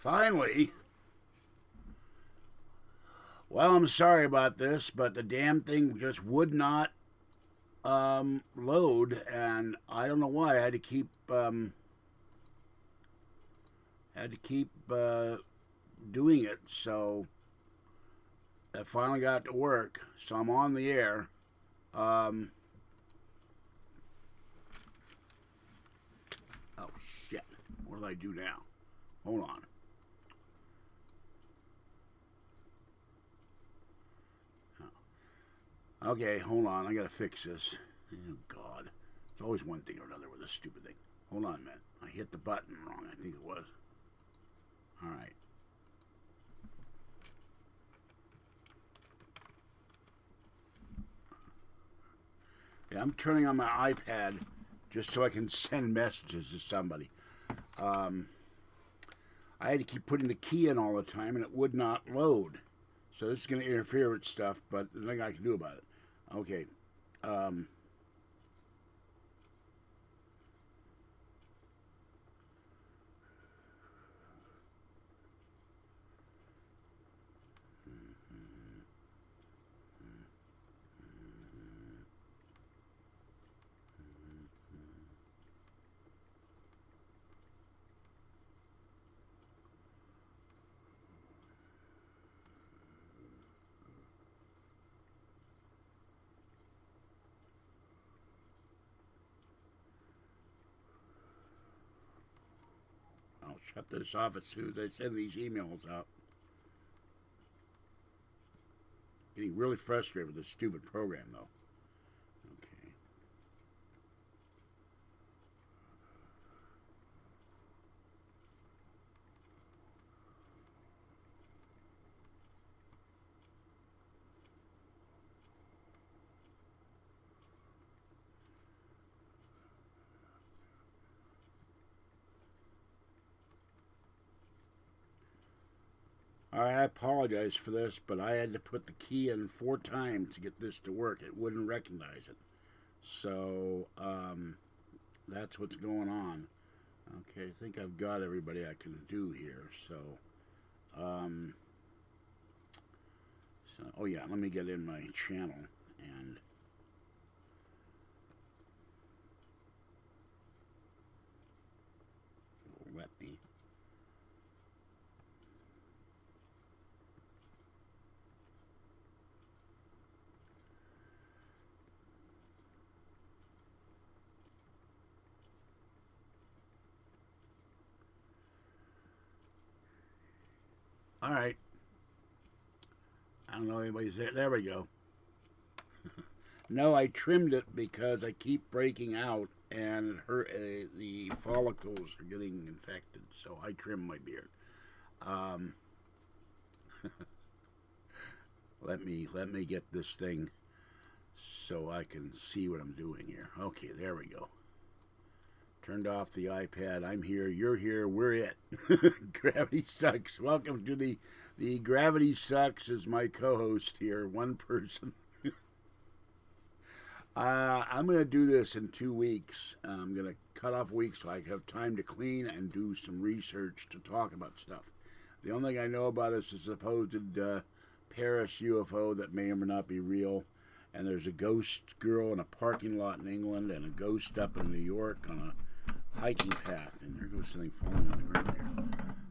Finally. Well, I'm sorry about this, but the damn thing just would not load, and I don't know why. I had to keep doing it. So I finally got to work. So I'm on the air. Um, oh shit! What do I do now? Hold on. Okay, hold on. I gotta fix this. Oh God, it's always one thing or another with this stupid thing. Hold on a minute. I hit the button wrong. I think it was. All right. Yeah, I'm turning on my iPad just so I can send messages to somebody. Um, I had to keep putting the key in all the time, and it would not load. So this is going to interfere with stuff, but there's nothing I can do about it. Okay. Um, I'll shut this off as soon as I send these emails out. Getting really frustrated with this stupid program, though. Okay. All right, I apologize for this, but I had to put the key in 4 times to get this to work. It wouldn't recognize it. So, that's what's going on. Okay, I think I've got everybody I can do here. Um, oh yeah, let me get in my channel and let me. All right. I don't know if anybody's there. There we go. No, I trimmed it because I keep breaking out and it hurt. The follicles are getting infected, so I trim my beard. Um, let me get this thing so I can see what I'm doing here. Okay, there we go. Turned off the iPad. I'm here. You're here. We're it. Gravity Sucks. Welcome to the Gravity Sucks is my co-host here. One person. I'm going to do this in 2 weeks. I'm going to cut off weeks so I have time to clean and do some research to talk about stuff. The only thing I know about is a supposed Paris UFO that may or may not be real. And there's a ghost girl in a parking lot in England and a ghost up in New York on a hiking path. And there goes something falling on the ground here.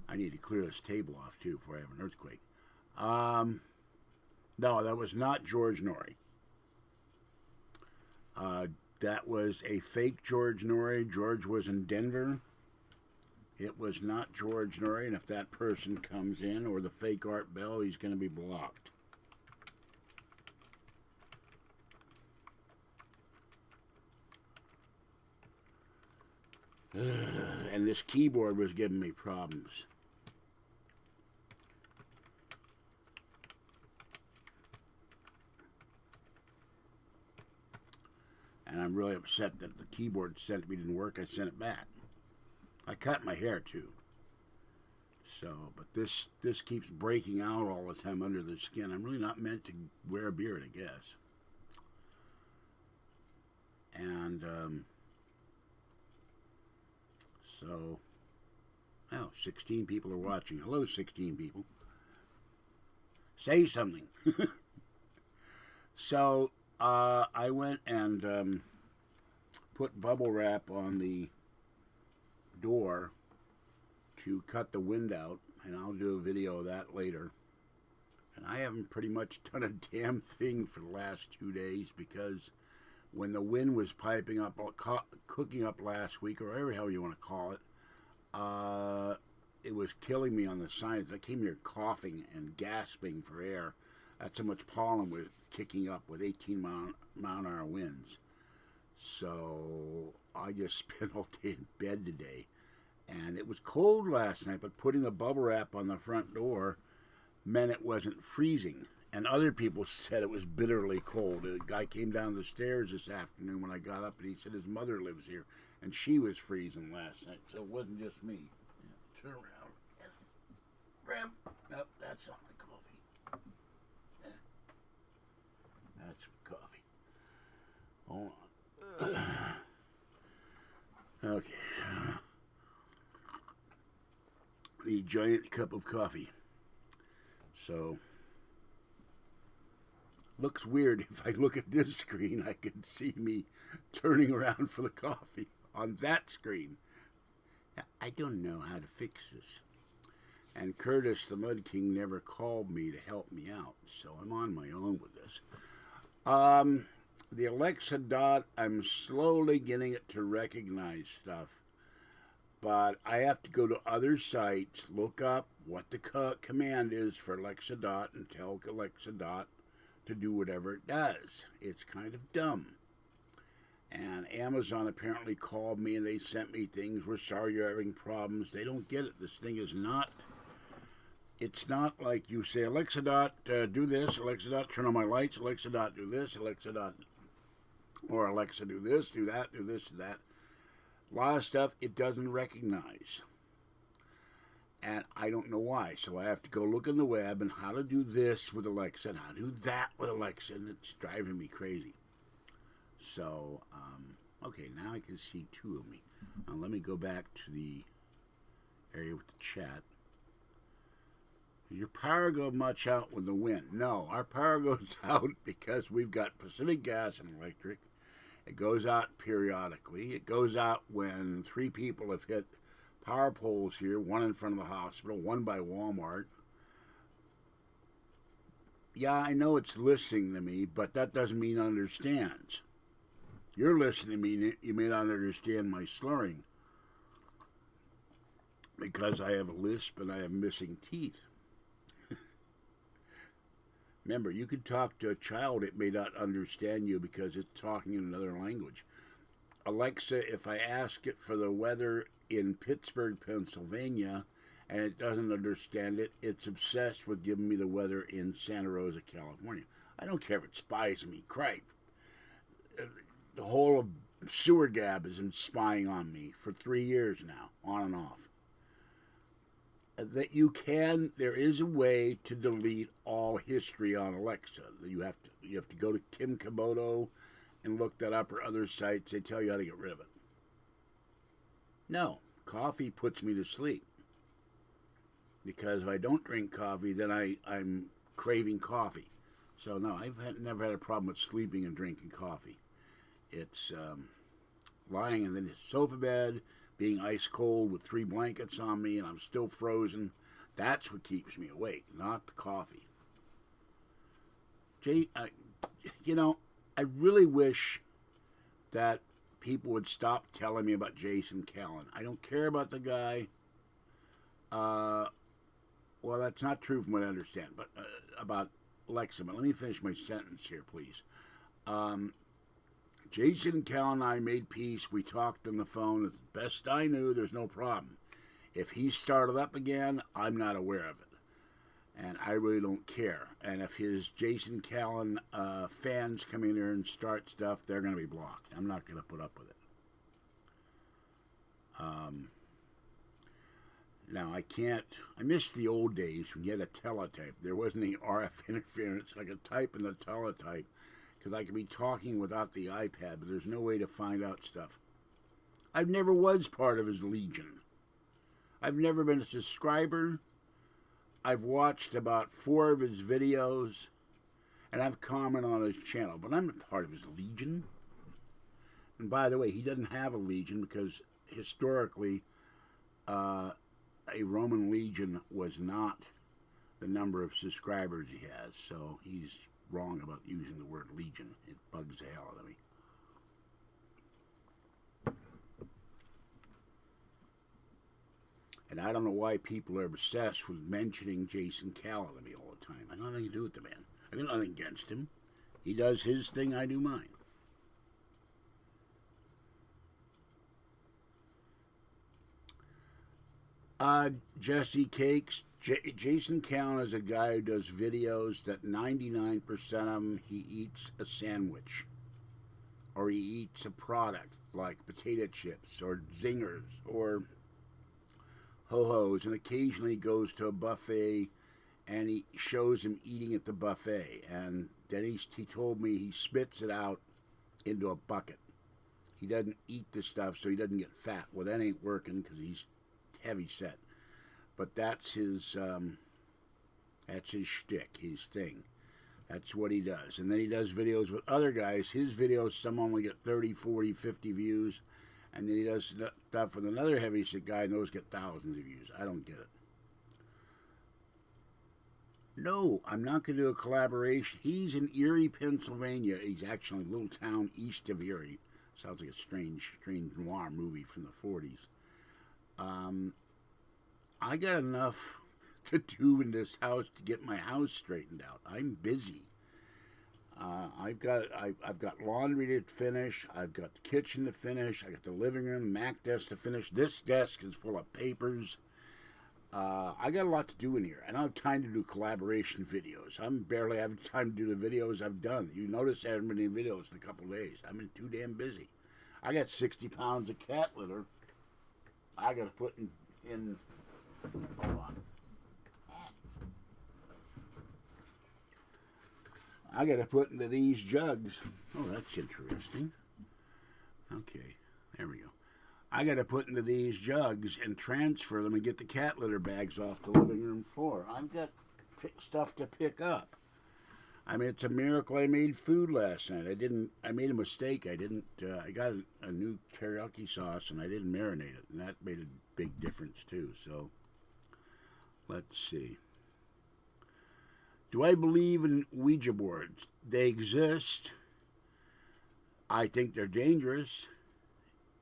I need to clear this table off, too, before I have an earthquake. No, that was not George Norrie. That was a fake George Norrie. George was in Denver. It was not George Norrie, and if that person comes in, or the fake Art Bell, he's going to be blocked. And this keyboard was giving me problems. And I'm really upset that the keyboard sent me didn't work. I sent it back. I cut my hair too. So, but this keeps breaking out all the time under the skin. I'm really not meant to wear a beard, I guess. And so, oh 16 people are watching. Hello, 16 people. Say something. So I went and put bubble wrap on the door to cut the wind out, and I'll do a video of that later. And I haven't pretty much done a damn thing for the last 2 days because when the wind was piping up, cooking up last week, or whatever the hell you want to call it was killing me on the sinus. I came here coughing and gasping for air. That's how much pollen was kicking up with 18-mile-an-hour winds. So I just spent all day in bed today. And it was cold last night, but putting the bubble wrap on the front door meant it wasn't freezing. And other people said it was bitterly cold. A guy came down the stairs this afternoon when I got up, and he said his mother lives here, and she was freezing last night. So it wasn't just me. Yeah, turn around. Grab. Nope, that's not my coffee. Yeah. That's coffee. Hold on. Okay. The giant cup of coffee. So, looks weird. If I look at this screen, I can see me turning around for the coffee on that screen. I don't know how to fix this. And Curtis, the Mud King, never called me to help me out, so I'm on my own with this. The Alexa Dot, I'm slowly getting it to recognize stuff. But I have to go to other sites, look up what the command is for Alexa Dot, and tell Alexa Dot to do whatever it does. It's kind of dumb. And Amazon apparently called me and they sent me things. We're sorry you're having problems. They don't get it. This thing is not... It's not like you say, Alexa Dot, do this. Alexa Dot, turn on my lights. Alexa Dot, do this. Alexa Dot... Or Alexa, do this, do that, do this, do that. A lot of stuff it doesn't recognize. And I don't know why. So I have to go look on the web and how to do this with Alexa and how to do that with Alexa. And it's driving me crazy. So, okay, now I can see two of me. Now let me go back to the area with the chat. Does your power go much out with the wind? No, our power goes out because we've got Pacific Gas and Electric. It goes out periodically. It goes out when 3 people have hit power poles here, one in front of the hospital, one by Walmart. Yeah, I know it's listening to me, but that doesn't mean it understands. You're listening to me, you may not understand my slurring because I have a lisp and I have missing teeth. Remember, you could talk to a child, it may not understand you because it's talking in another language. Alexa, if I ask it for the weather in Pittsburgh, Pennsylvania, and it doesn't understand it, it's obsessed with giving me the weather in Santa Rosa, California. I don't care if it spies me. Cripe. The whole of Sewer Gab has been spying on me for 3 years now, on and off. That there is a way to delete all history on Alexa. You have to go to Kim Komodo and look that up, or other sites. They tell you how to get rid of it. No, coffee puts me to sleep. Because if I don't drink coffee, then I'm craving coffee. So no, I've never had a problem with sleeping and drinking coffee. It's lying in the sofa bed, being ice cold with 3 blankets on me, and I'm still frozen. That's what keeps me awake, not the coffee. I really wish that people would stop telling me about Jason Callan. I don't care about the guy. Well, that's not true from what I understand, but about Alexa. But let me finish my sentence here, please. Jason Callan and I made peace. We talked on the phone. As best I knew, there's no problem. If he started up again, I'm not aware of it. And I really don't care. And if his Jason Callan fans come in here and start stuff, they're going to be blocked. I'm not going to put up with it. Now, I miss the old days when you had a teletype. There wasn't any RF interference. I could type in the teletype because I could be talking without the iPad, but there's no way to find out stuff. I never was part of his legion. I've never been a subscriber. I've watched about 4 of his videos, and I've commented on his channel, but I'm not part of his legion. And by the way, he doesn't have a legion because historically, a Roman legion was not the number of subscribers he has, so he's wrong about using the word legion. It bugs the hell out of me. And I don't know why people are obsessed with mentioning Jason Calla to me all the time. I don't have anything to do with the man. I got nothing against him. He does his thing, I do mine. Jesse Cakes. Jason Calla is a guy who does videos that 99% of them he eats a sandwich. Or he eats a product like potato chips or zingers or ho-hos, and occasionally goes to a buffet and he shows him eating at the buffet, and then he told me he spits it out into a bucket. He doesn't eat the stuff so he doesn't get fat. Well, that ain't working because he's heavy set, but that's his shtick, his thing. That's what he does. And then he does videos with other guys. His videos, some only get 30, 40, 50 views. And then he does stuff with another heavy-set guy, and those get thousands of views. I don't get it. No, I'm not going to do a collaboration. He's in Erie, Pennsylvania. He's actually a little town east of Erie. Sounds like a strange noir movie from the 40s. I got enough to do in this house to get my house straightened out. I'm busy. I've got laundry to finish. I've got the kitchen to finish. I got the living room, Mac desk to finish. This desk is full of papers. I got a lot to do in here. I don't have time to do collaboration videos. I'm barely having time to do the videos I've done. You notice I haven't been doing videos in a couple of days. I've been too damn busy. I got 60 pounds of cat litter I got to put in. Hold on. I got to put into these jugs. Oh, that's interesting. Okay, there we go. I got to put into these jugs and transfer them and get the cat litter bags off the living room floor. I've got stuff to pick up. I mean, it's a miracle I made food last night. I made a mistake. I got a new teriyaki sauce and I didn't marinate it. And that made a big difference too. So, let's see. Do I believe in Ouija boards? They exist. I think they're dangerous.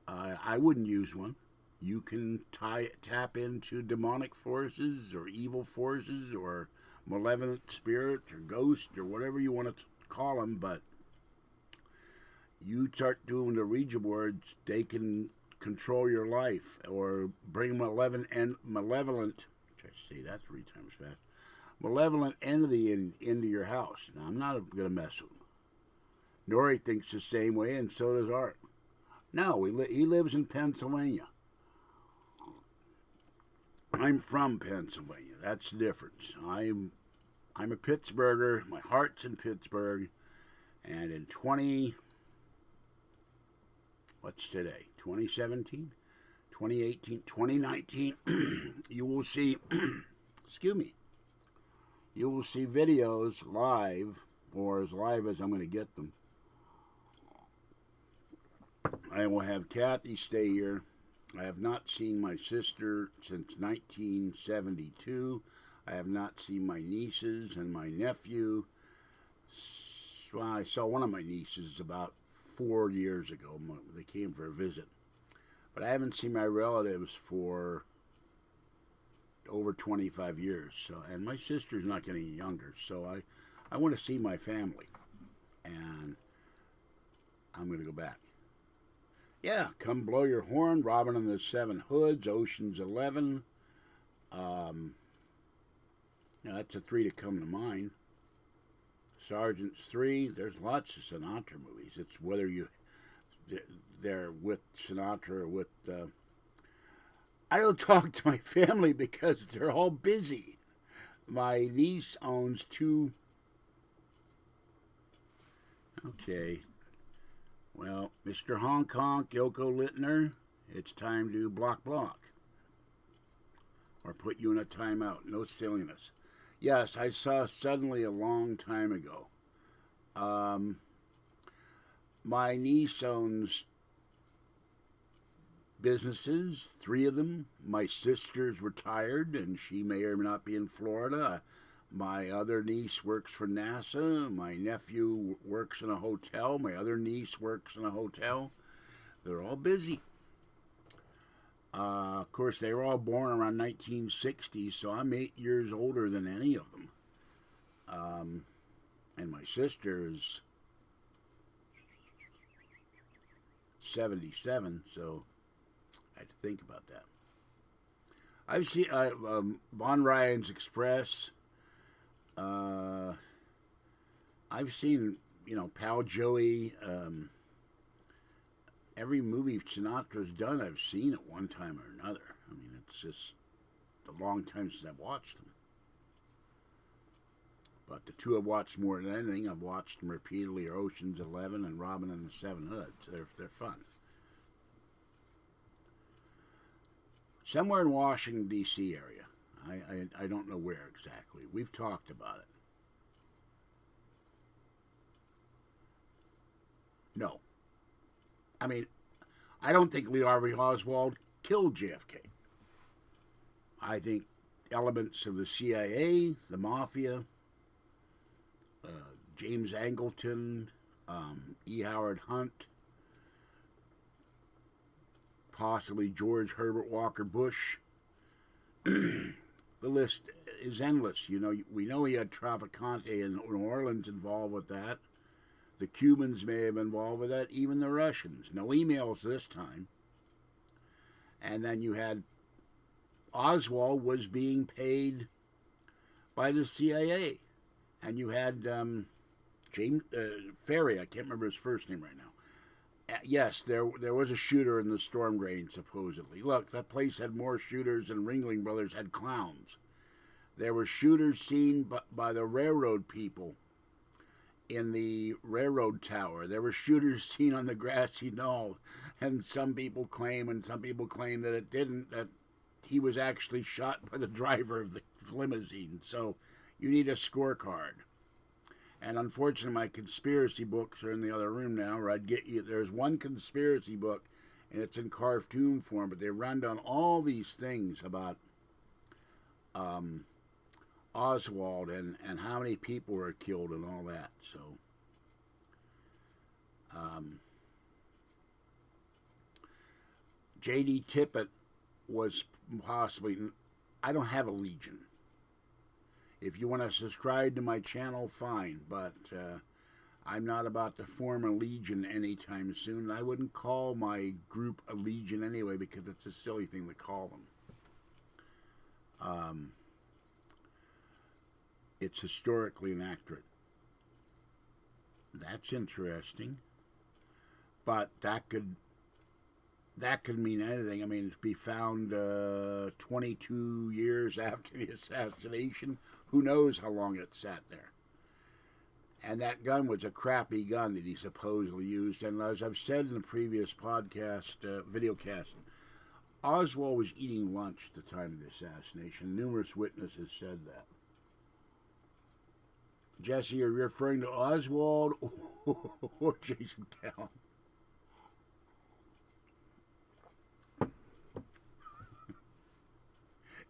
I wouldn't use one. You can tap into demonic forces or evil forces or malevolent spirit or ghost or whatever you want to call them, but you start doing the Ouija boards, they can control your life or bring malevolent, try to say that 3 times fast, malevolent entity into your house. Now, I'm not going to mess with him. Nori thinks the same way, and so does Art. No, he lives in Pennsylvania. I'm from Pennsylvania. That's the difference. I'm a Pittsburgher. My heart's in Pittsburgh. And in what's today? 2017? 2018? 2019? You will see, excuse me, you will see videos live, or as live as I'm going to get them. I will have Kathy stay here. I have not seen my sister since 1972. I have not seen my nieces and my nephew. Well, I saw one of my nieces about 4 years ago. They came for a visit. But I haven't seen my relatives for over 25 years. And my sister's not getting younger, so I want to see my family. And I'm going to go back. Yeah, Come Blow Your Horn, Robin and the Seven Hoods, Ocean's 11. That's a 3 to come to mind. Sergeant's 3. There's lots of Sinatra movies. It's whether they're with Sinatra or with... I don't talk to my family because they're all busy. My niece owns 2... Okay. Well, Mr. Hong Kong, Yoko Littner, it's time to block. or put you in a timeout. No silliness. Yes, I saw Suddenly a long time ago. Um, my niece owns businesses, three of them. My sister's retired, and she may or may not be in Florida. My other niece works for NASA. My nephew works in a hotel. My other niece works in a hotel. They're all busy. Of course, they were all born around 1960, so I'm 8 years older than any of them. And my sister is 77, so I had to think about that. I've seen Von Ryan's Express. I've seen, Pal Joey. Every movie Sinatra's done, I've seen at one time or another. I mean, it's just a long time since I've watched them. But the two I've watched more than anything, I've watched them repeatedly, are Ocean's 11 and Robin and the Seven Hoods. They're fun. Somewhere in Washington, D.C. area. I don't know where exactly. We've talked about it. No. I mean, I don't think Lee Harvey Oswald killed JFK. I think elements of the CIA, the Mafia, James Angleton, E. Howard Hunt, possibly George Herbert Walker Bush. The list is endless. We know he had Traficante in New Orleans involved with that. The Cubans may have been involved with that, even the Russians. No emails this time. And then you had Oswald was being paid by the CIA. And you had James Ferry, I can't remember his first name right now. Yes, there was a shooter in the storm drain, supposedly. Look, that place had more shooters than Ringling Brothers had clowns. There were shooters seen by the railroad people in the railroad tower. There were shooters seen on the grassy knoll, and some people claim that it didn't, that he was actually shot by the driver of the limousine. So you need a scorecard. And unfortunately, my conspiracy books are in the other room now, where I'd get you. There's one conspiracy book, and it's in cartoon form, but they run down all these things about Oswald and how many people were killed and all that. So, J.D. Tippett was possibly. I don't have a Legion. If you want to subscribe to my channel, fine, but I'm not about to form a Legion anytime soon. I wouldn't call my group a Legion anyway, because it's a silly thing to call them. It's historically inaccurate. That's interesting. But that could mean anything. I mean, to be found 22 years after the assassination. Who knows how long it sat there? And that gun was a crappy gun that he supposedly used. And as I've said in the previous podcast, videocast, Oswald was eating lunch at the time of the assassination. Numerous witnesses said that. Jesse, are you referring to Oswald or Jason Callan?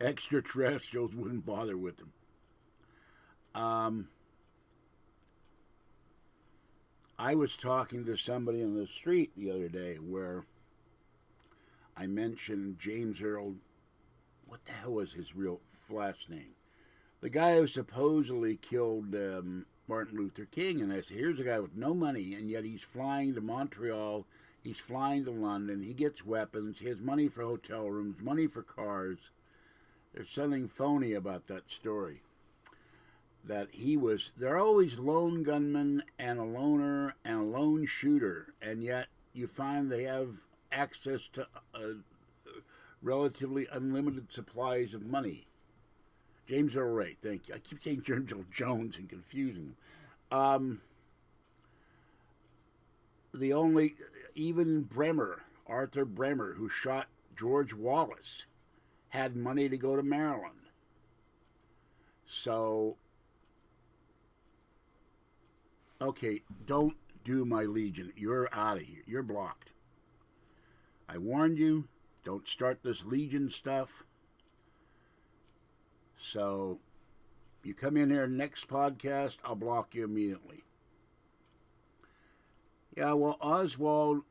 Extraterrestrials wouldn't bother with him. I was talking to somebody on the street the other day where I mentioned James Earl. What the hell was his real last name? The guy who supposedly killed Martin Luther King. And I said, here's a guy with no money, and yet he's flying to Montreal. He's flying to London. He gets weapons. He has money for hotel rooms, money for cars. There's something phony about that story. That they're always lone gunmen and a loner and a lone shooter, and yet you find they have access to relatively unlimited supplies of money. James Earl Ray, thank you. I keep saying James Earl Jones and confusing him. Even Bremer, Arthur Bremer, who shot George Wallace, had money to go to Maryland. So, okay, don't do my Legion. You're out of here. You're blocked. I warned you. Don't start this Legion stuff. So, you come in here next podcast, I'll block you immediately. Yeah, well, Oswald,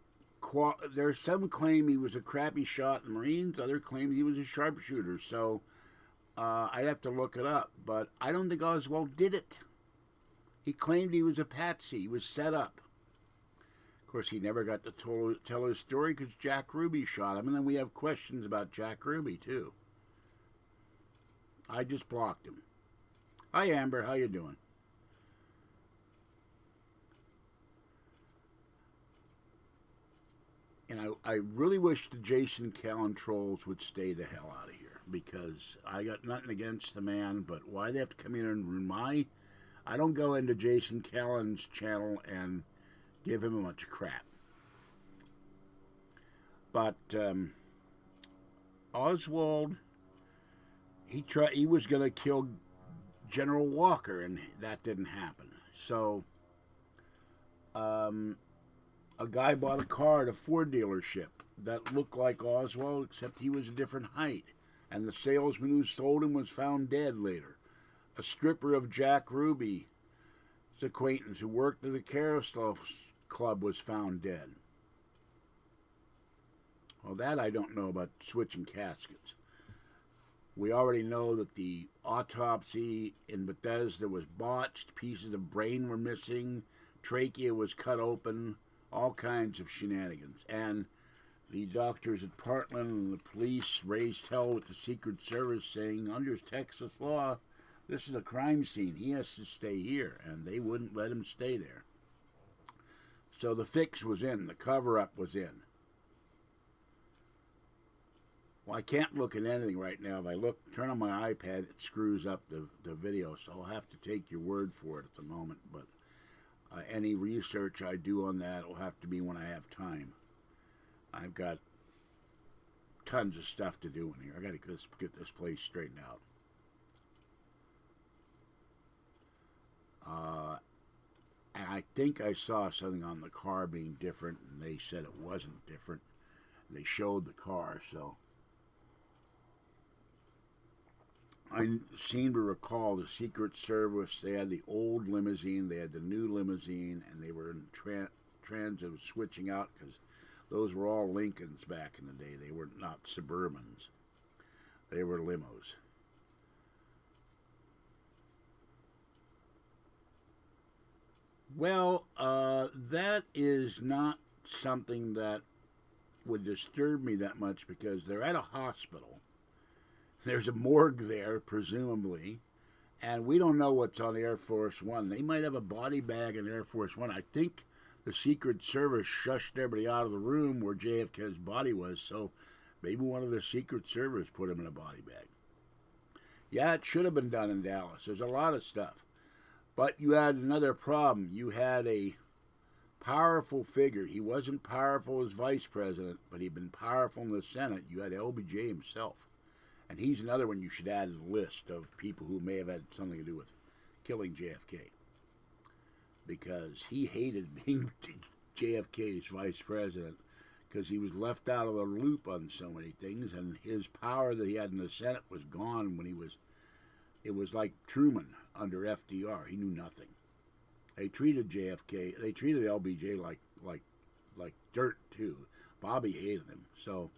there's some claim he was a crappy shot in the Marines, other claim he was a sharpshooter. So, I'd have to look it up. But I don't think Oswald did it. He claimed he was a patsy. He was set up. Of course, he never got to tell his story because Jack Ruby shot him. And then we have questions about Jack Ruby, too. I just blocked him. Hi, Amber. How you doing? And I really wish the Jason Callan trolls would stay the hell out of here, because I got nothing against the man, but why they have to come in and ruin my... I don't go into Jason Callan's channel and give him a bunch of crap. But Oswald, he was going to kill General Walker, and that didn't happen. So a guy bought a car at a Ford dealership that looked like Oswald, except he was a different height. And the salesman who sold him was found dead later. A stripper of Jack Ruby's acquaintance who worked at the Carousel Club was found dead. Well, that I don't know about switching caskets. We already know that the autopsy in Bethesda was botched. Pieces of brain were missing. Trachea was cut open. All kinds of shenanigans. And the doctors at Parkland and the police raised hell with the Secret Service, saying, under Texas law, this is a crime scene. He has to stay here. And they wouldn't let him stay there. So the fix was in. The cover-up was in. Well, I can't look at anything right now. If I turn on my iPad, it screws up the video. So I'll have to take your word for it at the moment. But any research I do on that will have to be when I have time. I've got tons of stuff to do in here. I got to get this place straightened out. And I think I saw something on the car being different, and they said it wasn't different. They showed the car, so I seem to recall the Secret Service, they had the old limousine, they had the new limousine, and they were in transit of switching out, because those were all Lincolns back in the day. They were not Suburbans. They were limos. Well, that is not something that would disturb me that much, because they're at a hospital. There's a morgue there, presumably, and we don't know what's on Air Force One. They might have a body bag in Air Force One. I think the Secret Service shushed everybody out of the room where JFK's body was, so maybe one of the Secret Service put him in a body bag. Yeah, it should have been done in Dallas. There's a lot of stuff. But you had another problem. You had a powerful figure. He wasn't powerful as vice president, but he'd been powerful in the Senate. You had LBJ himself. And he's another one you should add to the list of people who may have had something to do with killing JFK. Because he hated being JFK's vice president, because he was left out of the loop on so many things, and his power that he had in the Senate was gone when it was like Truman under FDR. He knew nothing. They treated JFK, they treated LBJ like dirt too. Bobby hated him, so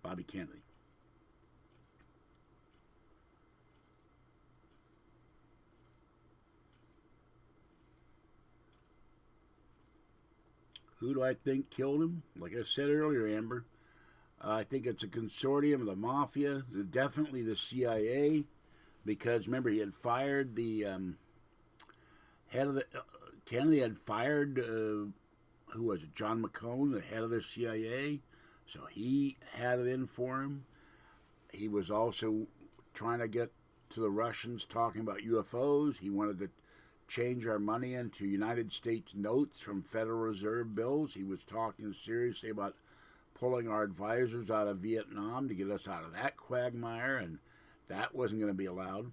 Bobby Kennedy. Who do I think killed him? Like I said earlier, Amber, I think it's a consortium of the mafia, definitely the CIA, because remember he had fired the head of the Kennedy had fired who was it? John McCone, the head of the CIA. So he had it in for him. He was also trying to get to the Russians talking about UFOs. He wanted to change our money into United States notes from Federal Reserve bills. He was talking seriously about pulling our advisors out of Vietnam to get us out of that quagmire, and that wasn't going to be allowed.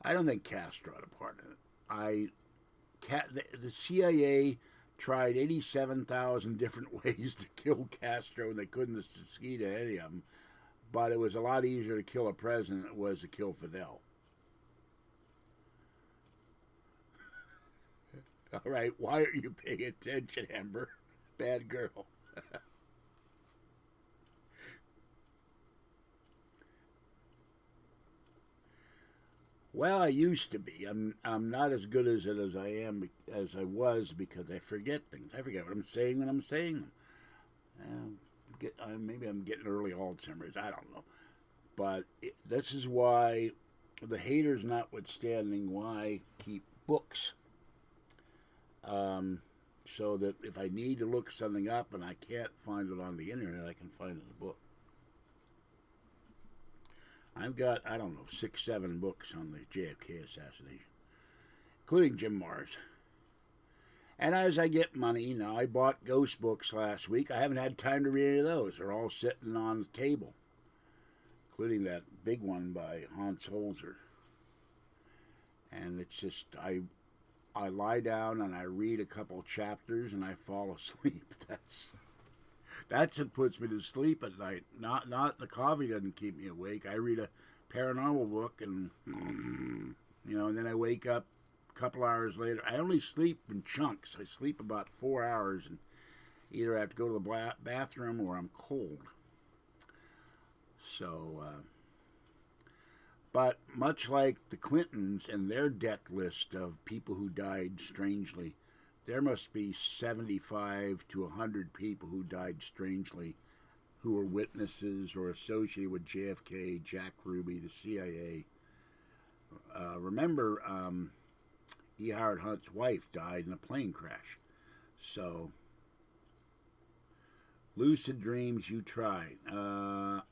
I don't think Castro had a part in it. The CIA tried 87,000 different ways to kill Castro, and they couldn't succeed at any of them. But it was a lot easier to kill a president than it was to kill Fidel. All right, why are you paying attention, Amber? Bad girl. Well, I used to be. I'm not as good as it as I was because I forget things. I forget what I'm saying when I'm saying them. Maybe I'm getting early Alzheimer's. I don't know. But this is why, the haters notwithstanding, why I keep books. So that if I need to look something up and I can't find it on the internet, I can find it in a book. I've got, I don't know, 6, 7 books on the JFK assassination, including Jim Marrs. And as I get money, now I bought ghost books last week. I haven't had time to read any of those. They're all sitting on the table, including that big one by Hans Holzer. And it's just, I lie down and I read a couple chapters and I fall asleep. That's what puts me to sleep at night. Not the coffee doesn't keep me awake. I read a paranormal book and and then I wake up a couple hours later. I only sleep in chunks. I sleep about 4 hours and either I have to go to the bathroom or I'm cold. So, but much like the Clintons and their death list of people who died strangely, there must be 75 to 100 people who died strangely who were witnesses or associated with JFK, Jack Ruby, the CIA. Remember, E. Howard Hunt's wife died in a plane crash. So, lucid dreams, you try.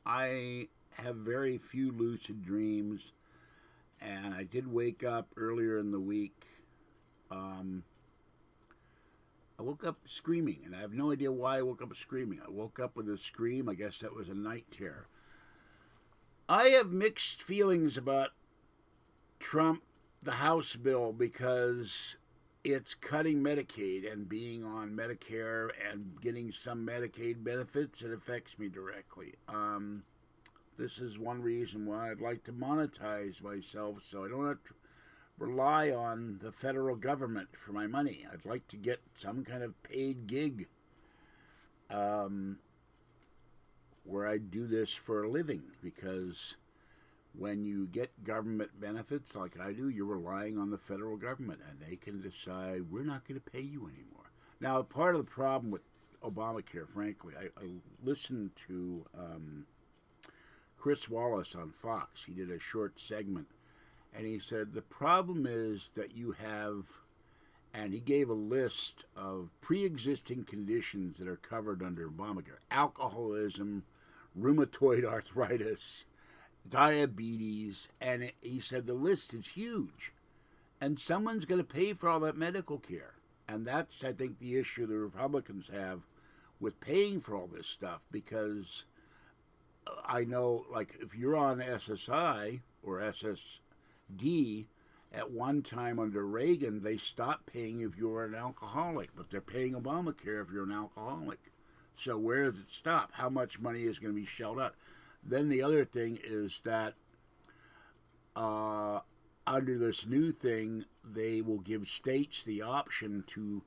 I have very few lucid dreams, and I did wake up earlier in the week. I woke up screaming, and I have no idea why I woke up screaming. I woke up with a scream. I guess that was a night terror. I have mixed feelings about Trump, the House bill, because it's cutting Medicaid and being on Medicare and getting some Medicaid benefits. It affects me directly. This is one reason why I'd like to monetize myself so I don't have to rely on the federal government for my money. I'd like to get some kind of paid gig where I do this for a living, because when you get government benefits like I do, you're relying on the federal government and they can decide we're not going to pay you anymore. Now, part of the problem with Obamacare, frankly, I listened to Chris Wallace on Fox. He did a short segment. And he said, the problem is that you have, and he gave a list of pre-existing conditions that are covered under Obamacare. Alcoholism, rheumatoid arthritis, diabetes, and he said the list is huge. And someone's going to pay for all that medical care. And that's, I think, the issue the Republicans have with paying for all this stuff, because I know, like, if you're on SSI or SSD, at one time under Reagan, they stopped paying if you were an alcoholic, but they're paying Obamacare if you're an alcoholic. So where does it stop? How much money is going to be shelled out? Then the other thing is that under this new thing, they will give states the option to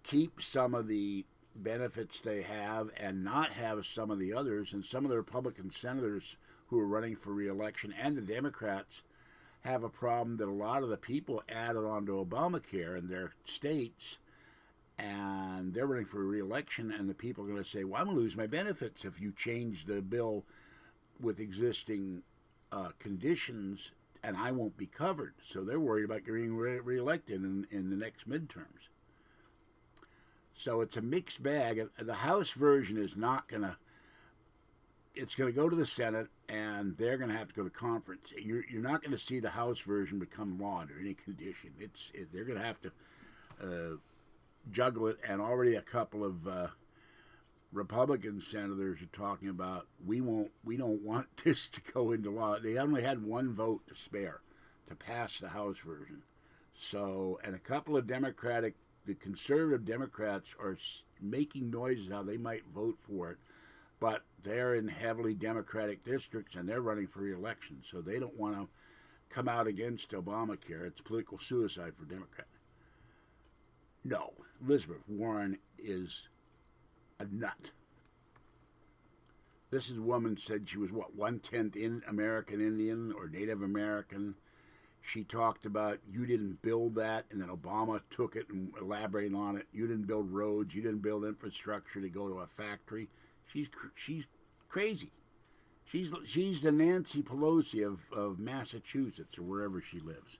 keep some of the benefits they have and not have some of the others. And some of the Republican senators who are running for re-election and the Democrats have a problem that a lot of the people added on to Obamacare in their states, and they're running for re-election, and the people are going to say, well, I'm going to lose my benefits if you change the bill with existing conditions, and I won't be covered. So they're worried about getting re-elected in the next midterms. So it's a mixed bag. The House version is not going to, it's going to go to the Senate, and they're going to have to go to conference. You're not going to see the House version become law under any condition. They're going to have to juggle it, and already a couple of Republican senators are talking about we don't want this to go into law. They only had one vote to spare to pass the House version. So, and a couple of the conservative Democrats are making noises how they might vote for it, but they're in heavily Democratic districts and they're running for re-election, so they don't want to come out against Obamacare. It's political suicide for Democrats. No, Elizabeth Warren is a nut. This is a woman said she was, what, 1/10 in American Indian or Native American. She talked about you didn't build that, and then Obama took it and elaborated on it. You didn't build roads. You didn't build infrastructure to go to a factory. She's crazy. She's the Nancy Pelosi of Massachusetts or wherever she lives.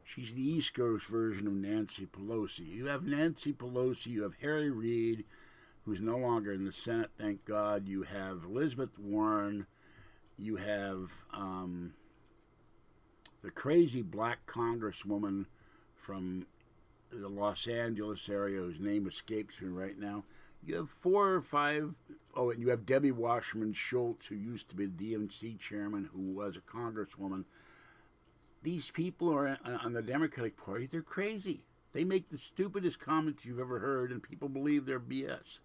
She's the East Coast version of Nancy Pelosi. You have Nancy Pelosi. You have Harry Reid, who's no longer in the Senate, thank God. You have Elizabeth Warren. You have the crazy black congresswoman from the Los Angeles area whose name escapes me right now. You have 4 or 5. Oh, and you have Debbie Wasserman Schultz, who used to be the DNC chairman, who was a congresswoman. These people are on the Democratic Party. They're crazy. They make the stupidest comments you've ever heard, and people believe they're BS.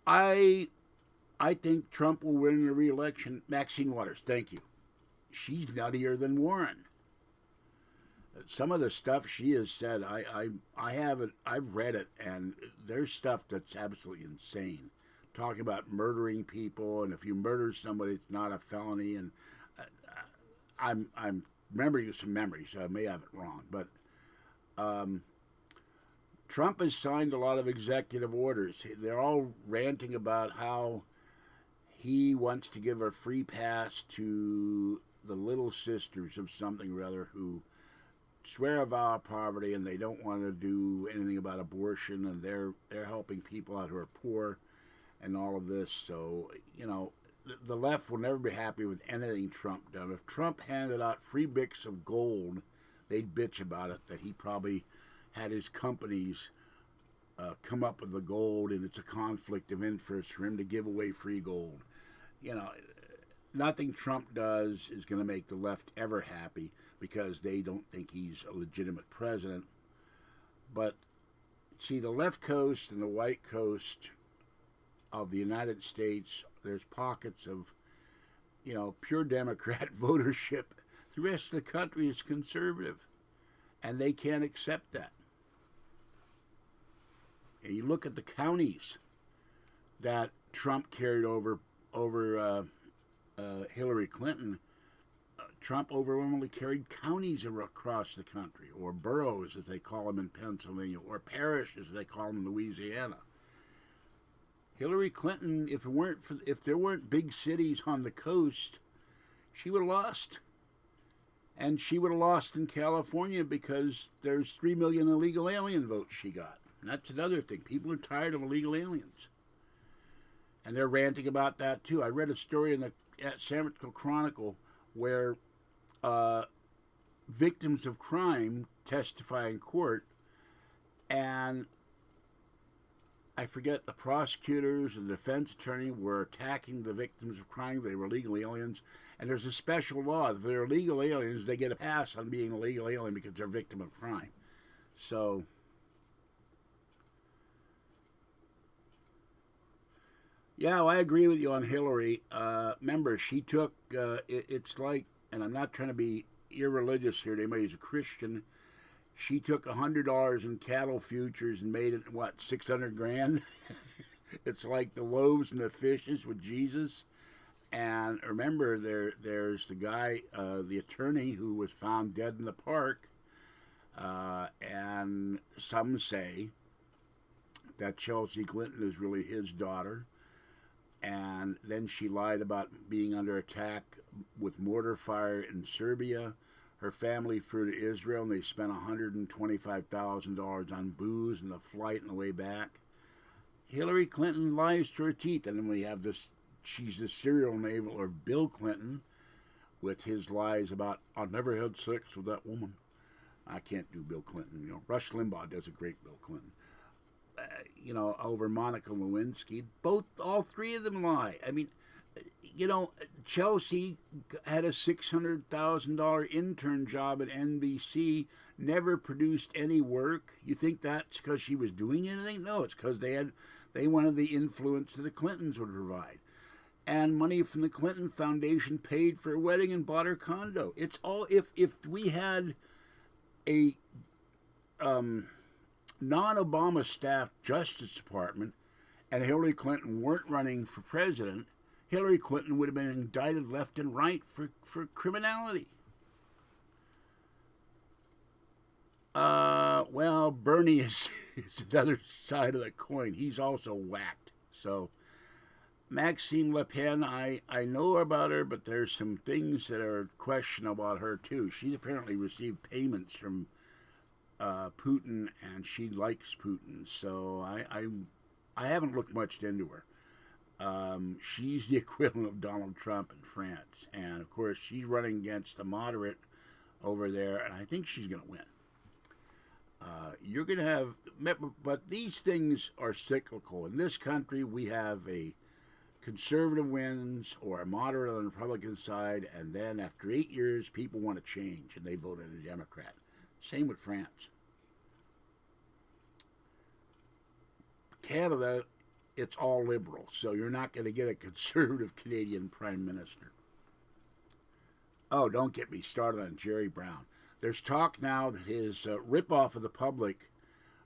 I think Trump will win the re-election. Maxine Waters, thank you. She's nuttier than Warren. Some of the stuff she has said, I've read it, and there's stuff that's absolutely insane. Talking about murdering people, and if you murder somebody, it's not a felony. And I'm remembering some memories, so I may have it wrong, but Trump has signed a lot of executive orders. They're all ranting about how he wants to give a free pass to the little sisters of something or other who swear a vow of poverty and they don't want to do anything about abortion, and they're helping people out who are poor and all of this. So, you know, the left will never be happy with anything Trump does. If Trump handed out free bits of gold, they'd bitch about it, that he probably had his companies come up with the gold and it's a conflict of interest for him to give away free gold. You know, nothing Trump does is going to make the left ever happy because they don't think he's a legitimate president. But, see, the left coast and the white coast of the United States, there's pockets of, you know, pure Democrat votership. The rest of the country is conservative, and they can't accept that. And you look at the counties that Trump carried over Hillary Clinton. Trump overwhelmingly carried counties across the country, or boroughs, as they call them in Pennsylvania, or parishes, as they call them in Louisiana. Hillary Clinton, if there weren't big cities on the coast, she would have lost. And she would have lost in California because there's 3 million illegal alien votes she got. And that's another thing. People are tired of illegal aliens. And they're ranting about that, too. I read a story in the San Francisco Chronicle where victims of crime testify in court, and I forget, the prosecutors and the defense attorney were attacking the victims of crime. They were illegal aliens. And there's a special law. If they're illegal aliens, they get a pass on being a legal alien because they're a victim of crime. So, yeah, well, I agree with you on Hillary. Remember, she took, it's like, and I'm not trying to be irreligious here to anybody who's a Christian, she took $100 in cattle futures and made it, what, 600 grand? It's like the loaves and the fishes with Jesus. And remember, there's the guy, the attorney who was found dead in the park. And some say that Chelsea Clinton is really his daughter. And then she lied about being under attack with mortar fire in Serbia. Her family flew to Israel, and they spent $125,000 on booze and the flight and the way back. Hillary Clinton lies to her teeth. And then we have this, she's the serial enabler of Bill Clinton with his lies about, I never had sex with that woman. I can't do Bill Clinton. You know, Rush Limbaugh does a great Bill Clinton. over Monica Lewinsky. All three of them lie. I mean, Chelsea had a $600,000 intern job at NBC, never produced any work. You think that's because she was doing anything? No, it's because they wanted the influence that the Clintons would provide. And money from the Clinton Foundation paid for a wedding and bought her condo. It's all, if we had a non-Obama staffed Justice Department and Hillary Clinton weren't running for president, Hillary Clinton would have been indicted left and right for criminality. Well, Bernie is the other side of the coin. He's also whacked. So Maxime Le Pen, I know about her, but there's some things that are questionable about her too. She apparently received payments from Putin, and she likes Putin. So I haven't looked much into her. She's the equivalent of Donald Trump in France, and of course she's running against the moderate over there, and I think she's going to win. You're going to have, but these things are cyclical. In this country, we have a conservative wins or a moderate on the Republican side, and then after 8 years, people want to change, and they vote in a Democrat. Same with France. Canada, it's all liberal, so you're not going to get a conservative Canadian prime minister. Oh, don't get me started on Jerry Brown. There's talk now that his ripoff of the public,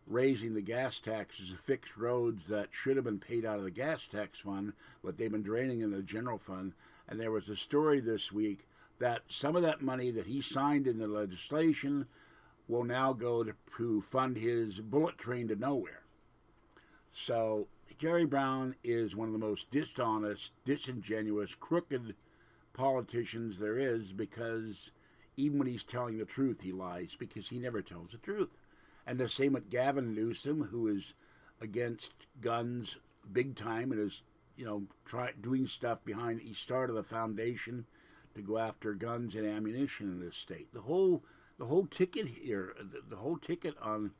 raising the gas taxes to fix roads that should have been paid out of the gas tax fund, but they've been draining in the general fund. And there was a story this week that some of that money that he signed in the legislation will now go to fund his bullet train to nowhere. So Jerry Brown is one of the most dishonest, disingenuous, crooked politicians there is, because even when he's telling the truth, he lies, because he never tells the truth. And the same with Gavin Newsom, who is against guns big time and is, doing stuff behind. He started a foundation to go after guns and ammunition in this state. The whole ticket here, the whole ticket on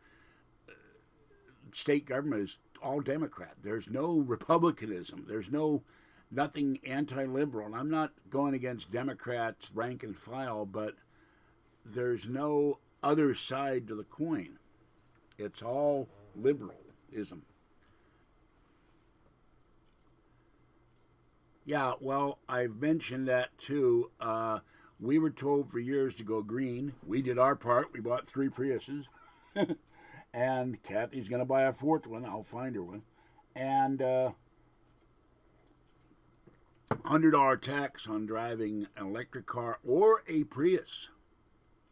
state government is all Democrat. There's no Republicanism. There's nothing anti-liberal. And I'm not going against Democrats rank and file, but there's no other side to the coin. It's all liberalism. Yeah, well, I've mentioned that too. We were told for years to go green. We did our part. We bought 3 Priuses. And Kathy's going to buy a 4th one. I'll find her one. And $100 tax on driving an electric car or a Prius.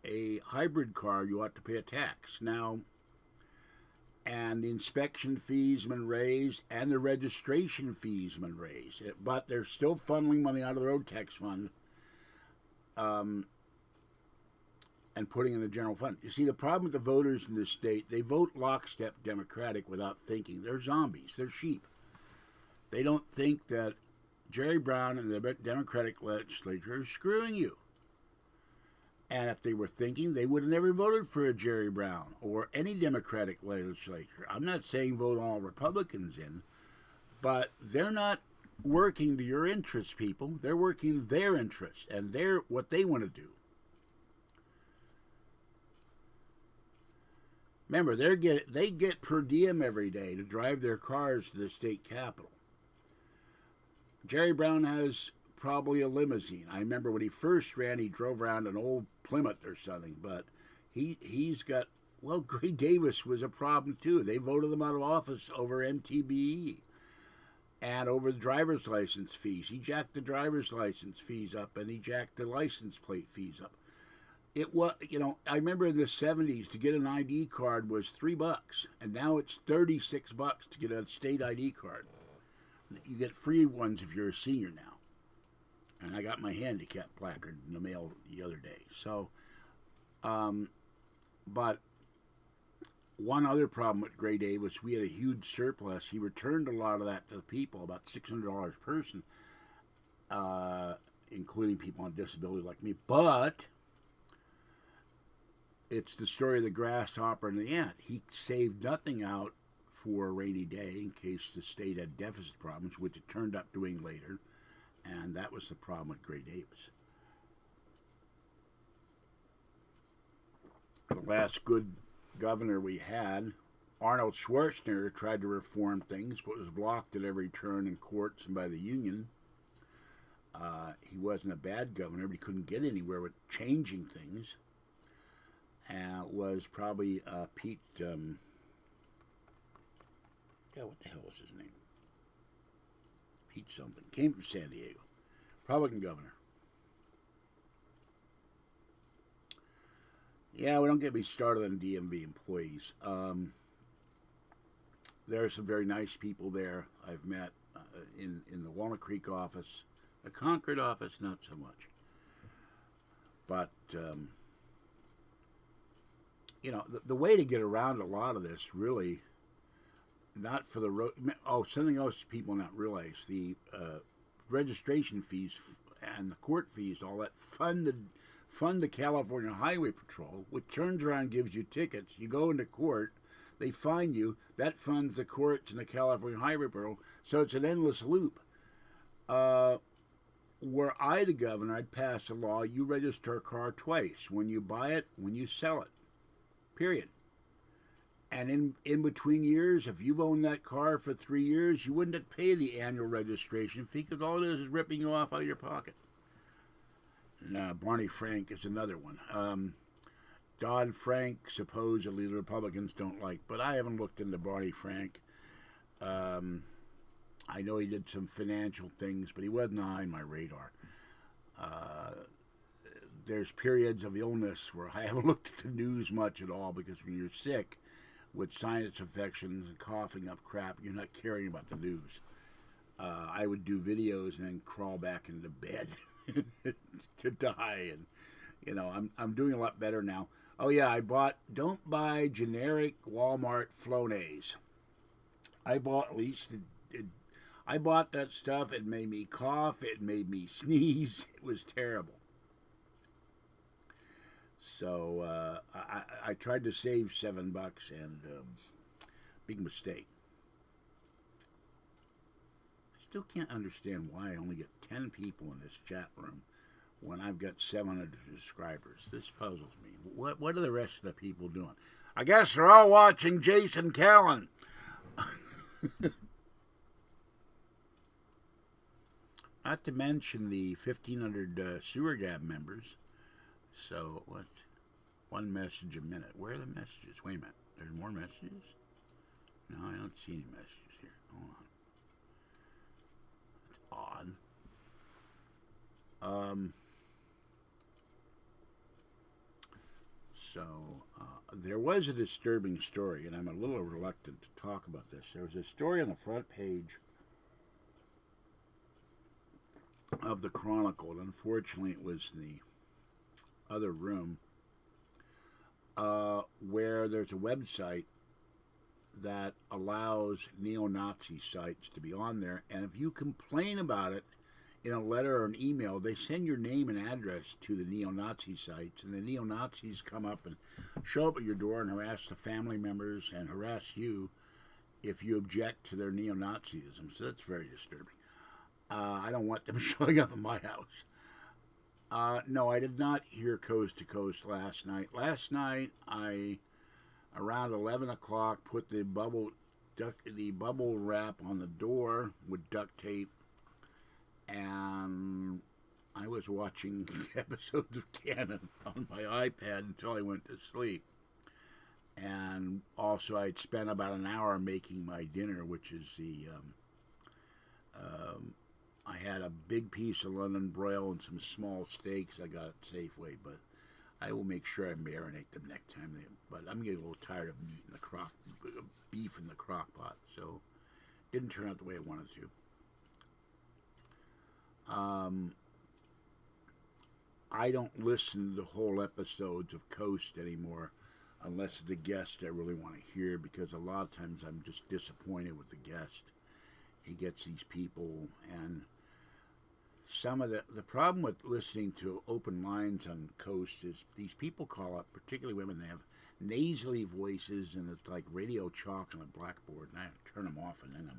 A hybrid car, you ought to pay a tax. Now, and the inspection fees have been raised, and the registration fees have been raised. But they're still funneling money out of the road tax fund and putting in the general fund. You see, the problem with the voters in this state, they vote lockstep Democratic without thinking. They're zombies. They're sheep. They don't think that Jerry Brown and the Democratic legislature are screwing you. And if they were thinking, they would have never voted for a Jerry Brown or any Democratic legislature. I'm not saying vote all Republicans in, but they're not working to your interests, people. They're working their interests, and they're what they want to do. Remember, they get per diem every day to drive their cars to the state capitol. Jerry Brown has probably a limousine. I remember when he first ran, he drove around an old Plymouth or something, but he's got, well, Gray Davis was a problem too. They voted him out of office over MTBE and over the driver's license fees. He jacked the driver's license fees up, and he jacked the license plate fees up. It was, I remember in the 70s to get an ID card was $3, and now it's $36 to get a state ID card. You get free ones if you're a senior now. And I got my handicap placard in the mail the other day. So, but one other problem with Gray Davis, we had a huge surplus. He returned a lot of that to the people, about $600 a person, including people on disability like me. But it's the story of the grasshopper and the ant. He saved nothing out for a rainy day in case the state had deficit problems, which it turned up doing later. And that was the problem with Gray Davis. The last good governor we had, Arnold Schwarzenegger, tried to reform things, but was blocked at every turn in courts and by the union. He wasn't a bad governor, but he couldn't get anywhere with changing things. Was probably Pete. What the hell was his name? Pete something. Came from San Diego. Republican governor. Yeah, we don't get me started on DMV employees. There are some very nice people there I've met in the Walnut Creek office. The Concord office, not so much. But, the way to get around a lot of this, really, not for the road. Oh, something else people not realize: the registration fees and the court fees, all that, fund the California Highway Patrol, which turns around and gives you tickets. You go into court, they fine you. That funds the courts and the California Highway Patrol. So it's an endless loop. Were I the governor, I'd pass a law: you register a car twice, when you buy it, when you sell it. Period. And in between years, if you've owned that car for 3 years, you wouldn't pay the annual registration fee, because all it is ripping you off out of your pocket. And, Barney Frank is another one. Dodd-Frank, supposedly the Republicans don't like, but I haven't looked into Barney Frank. I know he did some financial things, but he wasn't on my radar. There's periods of illness where I haven't looked at the news much at all, because when you're sick with sinus infections and coughing up crap, you're not caring about the news. I would do videos and then crawl back into bed to die. And, I'm doing a lot better now. Oh, yeah, don't buy generic Walmart Flonase. I bought I bought that stuff. It made me cough. It made me sneeze. It was terrible. So I tried to save $7 and big mistake. I still can't understand why I only get 10 people in this chat room when I've got 700 subscribers. This puzzles me. What are the rest of the people doing? I guess they're all watching Jason Callan. Not to mention the 1,500 Sewer Gab members. So, what? One message a minute. Where are the messages? Wait a minute. There's more messages? No, I don't see any messages here. Hold on. That's odd. There was a disturbing story, and I'm a little reluctant to talk about this. There was a story on the front page of the Chronicle, and unfortunately it was in the other room, where there's a website that allows neo-Nazi sites to be on there, and if you complain about it in a letter or an email, they send your name and address to the neo-Nazi sites, and the neo-Nazis come up and show up at your door and harass the family members and harass you if you object to their neo-Nazism. So that's very disturbing. I don't want them showing up at my house. No, I did not hear Coast to Coast last night. Last night, I, around 11 o'clock, put the bubble wrap on the door with duct tape, and I was watching episodes of Canon on my iPad until I went to sleep. And also, I'd spent about an hour making my dinner, which is I had a big piece of London broil and some small steaks I got at Safeway, but I will make sure I marinate them next time. But I'm getting a little tired of beef in the crock pot, so it didn't turn out the way I wanted to. I don't listen to the whole episodes of Coast anymore unless it's a guest I really want to hear, because a lot of times I'm just disappointed with the guest. He gets these people, and some of the problem with listening to open lines on Coast is these people call up, particularly women, they have nasally voices, and it's like radio chalk on a blackboard, and I turn them off, and then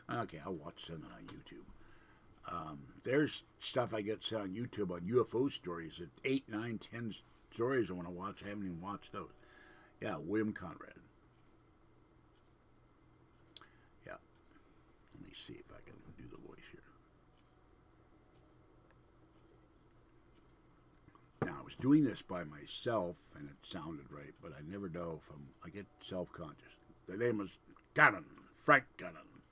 I'll watch something on YouTube. There's stuff I get set on YouTube on UFO stories. At 8, 9, 10 stories I want to watch. I haven't even watched those. Yeah, William Conrad. Yeah. Let me see if I can do the voice here. Now, I was doing this by myself, and it sounded right, but I never know if I get self-conscious. The name was Gannon, Frank Gannon.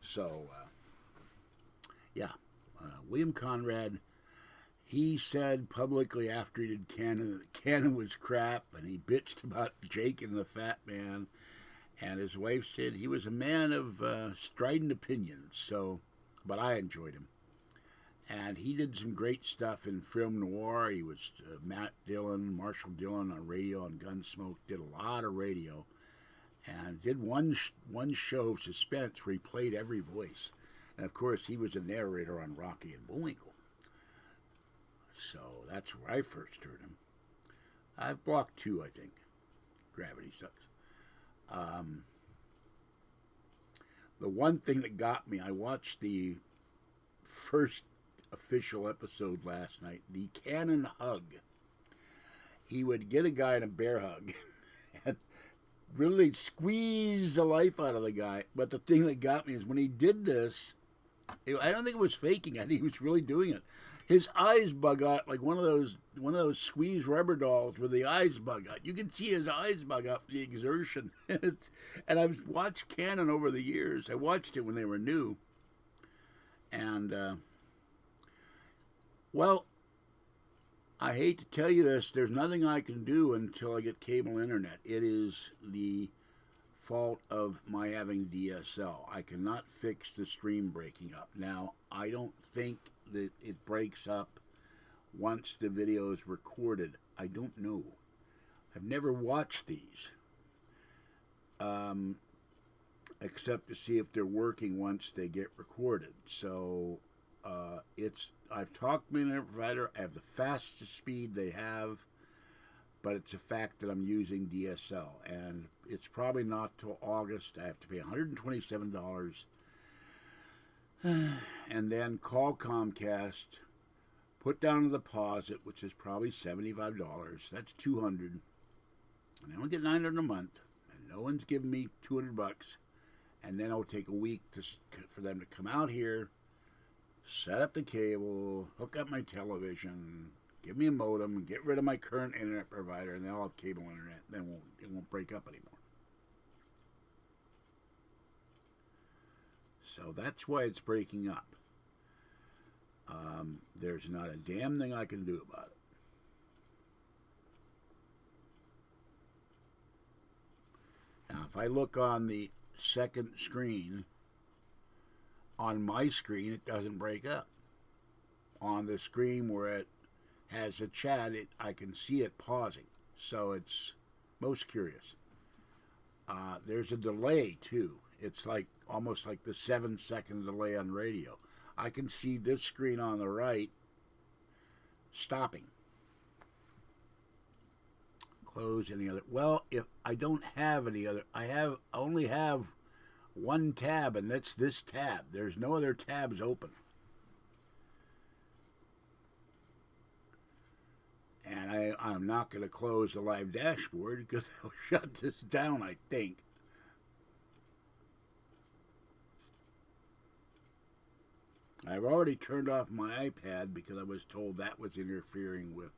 So, William Conrad, he said publicly after he did Cannon that Cannon was crap, and he bitched about Jake and the Fat Man, and his wife said he was a man of strident opinions, but I enjoyed him. And he did some great stuff in film noir. He was Matt Dillon, Marshall Dillon on radio on Gunsmoke, did a lot of radio, and did one show of Suspense where he played every voice. And, of course, he was a narrator on Rocky and Bullwinkle. So that's where I first heard him. I've blocked 2, I think. Gravity Sucks. The one thing that got me, I watched the first official episode last night, the Cannon Hug. He would get a guy in a bear hug and really squeeze the life out of the guy. But the thing that got me is when he did this, I don't think it was faking. I think he was really doing it. His eyes bug out like one of those squeeze rubber dolls where the eyes bug out. You can see his eyes bug out from the exertion. And I've watched Cannon over the years. I watched it when they were new. And, well, I hate to tell you this. There's nothing I can do until I get cable internet. It is the fault of my having DSL. I cannot fix the stream breaking up. Now, I don't think that it breaks up once the video is recorded. I don't know. I've never watched these, except to see if they're working once they get recorded. So I've talked to my internet provider. I have the fastest speed they have, but it's a fact that I'm using DSL, and it's probably not till August. I have to pay $127, and then call Comcast, put down a deposit, which is probably $75. That's $200, and I only get $900 a month, and no one's giving me $200, and then it'll take a week for them to come out here, set up the cable, hook up my television, give me a modem, get rid of my current internet provider, and then I'll have cable internet. Then it won't break up anymore. So that's why it's breaking up. There's not a damn thing I can do about it. Now, if I look on the second screen, on my screen, it doesn't break up. On the screen where it has a chat, I can see it pausing. So it's most curious. There's a delay, too. It's like almost like the 7-second delay on radio. I can see this screen on the right stopping. Close any other. Well, if I don't have any other, I only have one tab, and that's this tab. There's no other tabs open. And I'm not going to close the live dashboard because I'll shut this down, I think. I've already turned off my iPad because I was told that was interfering with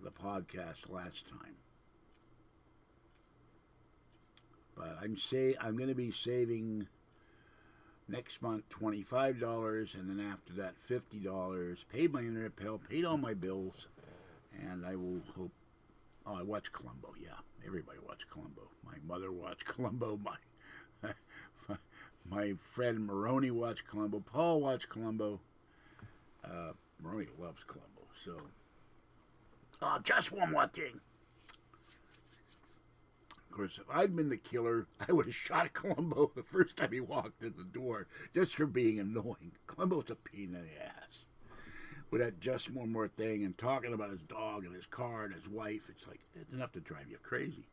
the podcast last time. But I'm going to be saving next month $25, and then after that $50. Paid my internet bill, paid all my bills, and I will hope. Oh, I watch Columbo. Yeah, everybody watched Columbo. My mother watched Columbo. My friend Maroney watched Columbo. Paul watched Columbo. Maroney loves Columbo. So, just one more thing. Of course, if I'd been the killer, I would have shot Columbo the first time he walked in the door, just for being annoying. Columbo's a pain in the ass. with that just one more thing and talking about his dog and his car and his wife. It's like, it's enough to drive you crazy.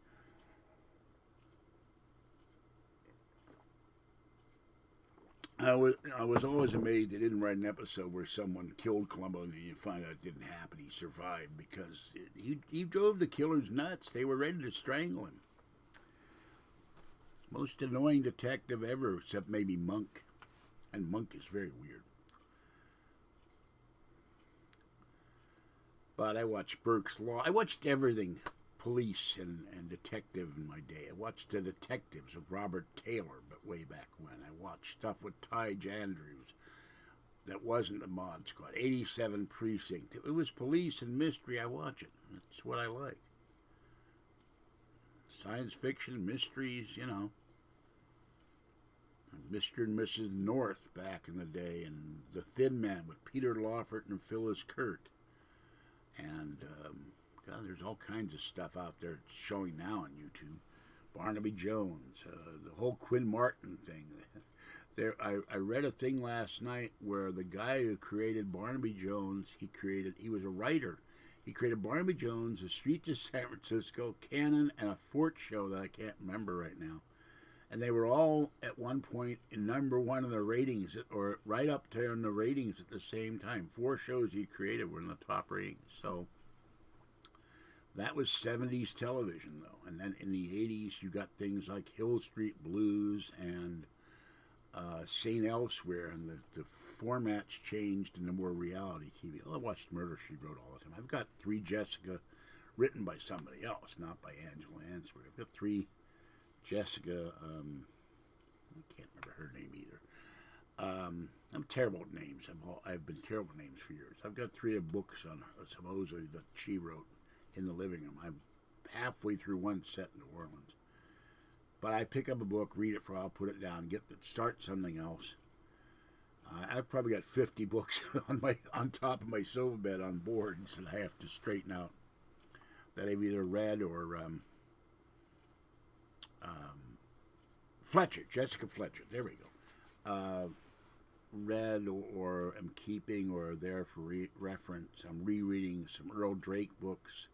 I was always amazed they didn't write an episode where someone killed Columbo and you find out it didn't happen. He survived because he drove the killers nuts. They were ready to strangle him. Most annoying detective ever, except maybe Monk. And Monk is very weird. But I watched Burke's Law. I watched everything, police and detective in my day. I watched The Detectives of Robert Taylor, but way back when. I watched stuff with Ty Andrews that wasn't a mod squad. 87 Precinct. It was police and mystery. I watch it. That's what I like. Science fiction, mysteries, you know. Mr. and Mrs. North back in the day, and The Thin Man with Peter Lawford and Phyllis Kirk. And, God, there's all kinds of stuff out there showing now on YouTube. Barnaby Jones, the whole Quinn Martin thing. I read a thing last night where the guy who created Barnaby Jones, he was a writer. He created Barnaby Jones, The Streets of San Francisco, Cannon, and a Fort show that I can't remember right now. And they were all at one point in number one in the ratings, or right up there in the ratings at the same time. 4 shows he created were in the top ratings. So that was 70s television, though. And then in the 80s, you got things like Hill Street Blues and St. Elsewhere, and the formats changed into more reality TV. I watched Murder, She Wrote all the time. I've got 3 Jessica written by somebody else, not by Angela Lansbury. I've got 3 Jessica, I can't remember her name either. I'm terrible at names. I've been terrible at names for years. I've got 3 books on her, supposedly, that she wrote in the living room. I'm halfway through one set in New Orleans. But I pick up a book, read it for a while, put it down, start something else. I've probably got 50 books on top of my sofa bed on boards that I have to straighten out that I've either read or Jessica Fletcher, there we go. Read or am keeping or are there for reference. I'm rereading some Earl Drake books.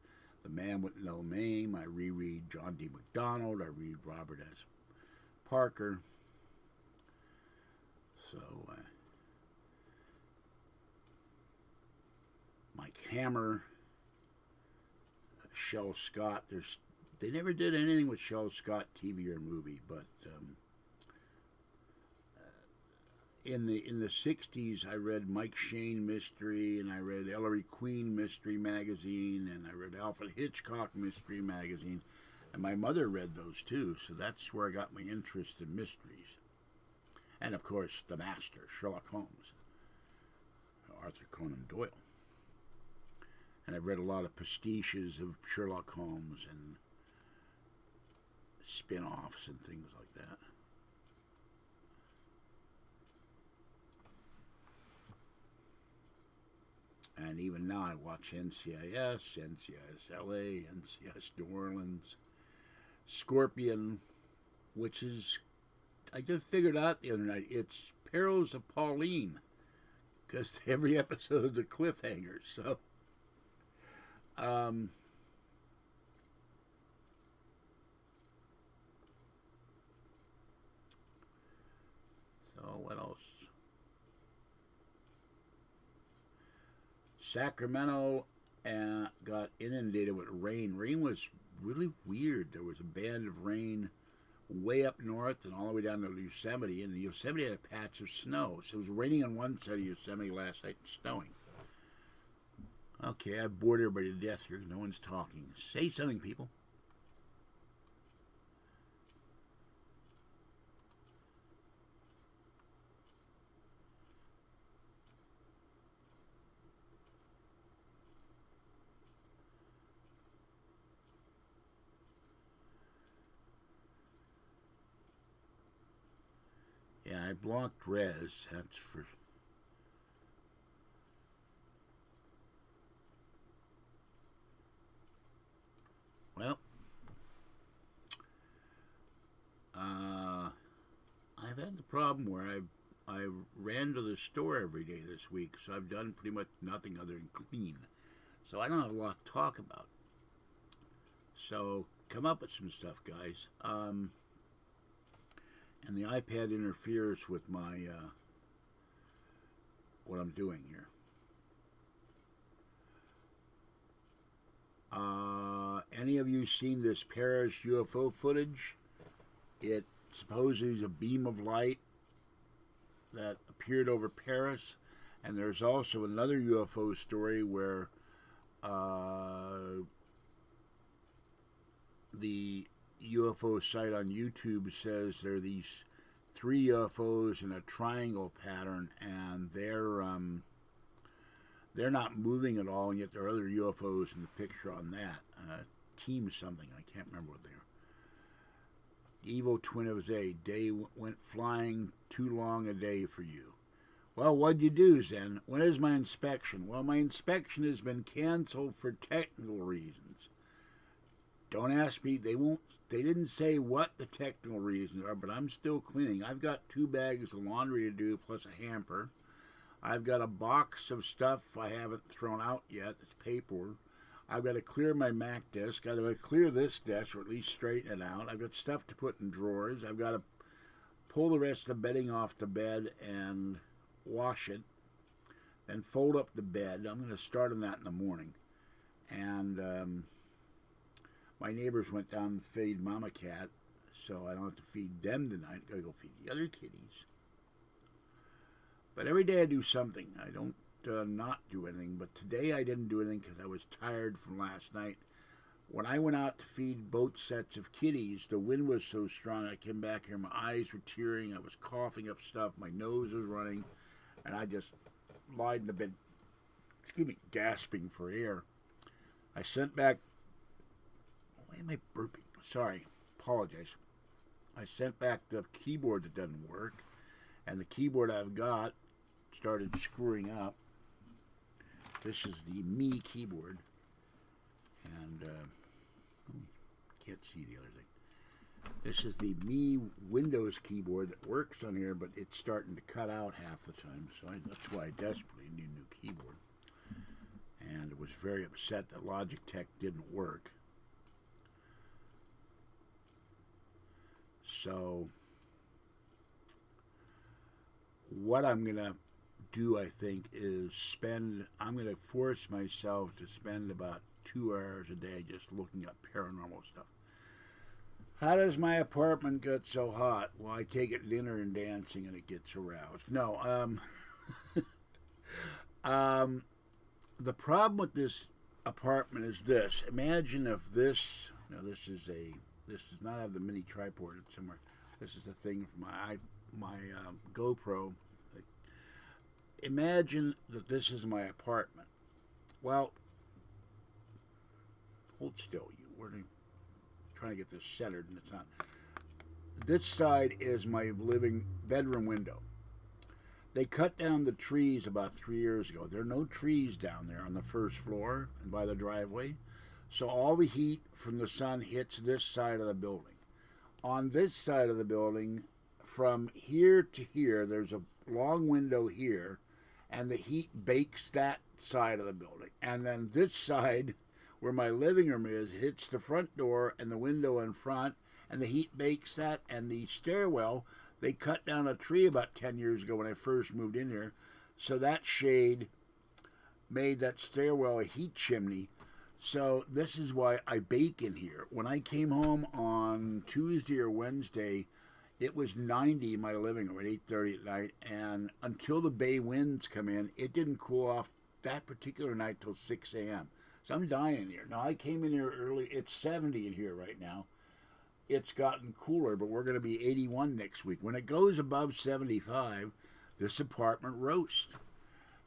The Man with No Name. I reread John D. MacDonald. I read Robert S. Parker. So, Mike Hammer, Shel Scott. They never did anything with Shel Scott, TV or movie, but in the 60s, I read Mike Shane Mystery, and I read Ellery Queen Mystery Magazine, and I read Alfred Hitchcock Mystery Magazine, and my mother read those too, so that's where I got my interest in mysteries. And of course, the master, Sherlock Holmes, Arthur Conan Doyle. And I've read a lot of pastiches of Sherlock Holmes and spin-offs and things like that. And even now I watch NCIS, NCIS LA, NCIS New Orleans, Scorpion, which is, I just figured out the other night, it's Perils of Pauline, because every episode is a cliffhanger, so what else? Sacramento got inundated with rain. Rain was really weird. There was a band of rain way up north and all the way down to Yosemite, and the Yosemite had a patch of snow. So it was raining on one side of Yosemite last night and snowing. Okay, I've bored everybody to death here. No one's talking. Say something, people. Yeah, I blocked Rez. That's for... Well, I've had the problem where I ran to the store every day this week, so I've done pretty much nothing other than clean. So I don't have a lot to talk about. So come up with some stuff, guys. And the iPad interferes with my what I'm doing here. Any of you seen this Paris UFO footage? It supposedly is a beam of light that appeared over Paris, and there's also another UFO story where the UFO site on YouTube says there are these 3 UFOs in a triangle pattern, and they're not moving at all, and yet there are other UFOs in the picture on that. Team something, I can't remember what they are. The evil twin of A. Day went flying too long a day for you. Well, what'd you do, Zen? When is my inspection? Well, my inspection has been canceled for technical reasons. Don't ask me. They didn't say what the technical reasons are, but I'm still cleaning. I've got 2 bags of laundry to do, plus a hamper. I've got a box of stuff I haven't thrown out yet. It's paper. I've got to clear my Mac desk. I've got to clear this desk, or at least straighten it out. I've got stuff to put in drawers. I've got to pull the rest of the bedding off the bed and wash it. Then fold up the bed. I'm going to start on that in the morning. And my neighbors went down and fed Mama Cat, so I don't have to feed them tonight. Got to go feed the other kitties. But every day I do something. I don't not do anything. But today I didn't do anything because I was tired from last night. When I went out to feed both sets of kitties, the wind was so strong I came back here. My eyes were tearing. I was coughing up stuff. My nose was running. And I just lied in the bed, gasping for air. I sent back... Why am I burping? Sorry. Apologize. I sent back the keyboard that doesn't work. And the keyboard I've got started screwing up. This is the Me keyboard. And can't see the other thing. This is the Me Windows keyboard that works on here, but it's starting to cut out half the time. So that's why I desperately need a new keyboard. And I was very upset that Logitech didn't work. So what I'm going to do, I think, is I'm going to force myself to spend about 2 hours a day just looking up paranormal stuff. How does my apartment get so hot? Well, I take it dinner and dancing and it gets aroused. No, the problem with this apartment is this. Imagine if this does not have the mini tripod somewhere. This is the thing for my GoPro. Imagine that this is my apartment. Well, hold still, you. We're trying to get this centered, and it's not. This side is my bedroom window. They cut down the trees about 3 years ago. There are no trees down there on the first floor and by the driveway. So all the heat from the sun hits this side of the building. On this side of the building, from here to here, there's a long window here, and the heat bakes that side of the building. And then this side, where my living room is, hits the front door and the window in front, and the heat bakes that. And the stairwell, they cut down a tree about 10 years ago when I first moved in here, so that shade made that stairwell a heat chimney. So this is why I bake in here. When I came home on Tuesday or Wednesday, it was 90 in my living room at 8:30 at night, and until the bay winds come in, it didn't cool off that particular night till 6 a.m. So I'm dying here. Now, I came in here early. It's 70 in here right now. It's gotten cooler, but we're going to be 81 next week. When it goes above 75, this apartment roasts.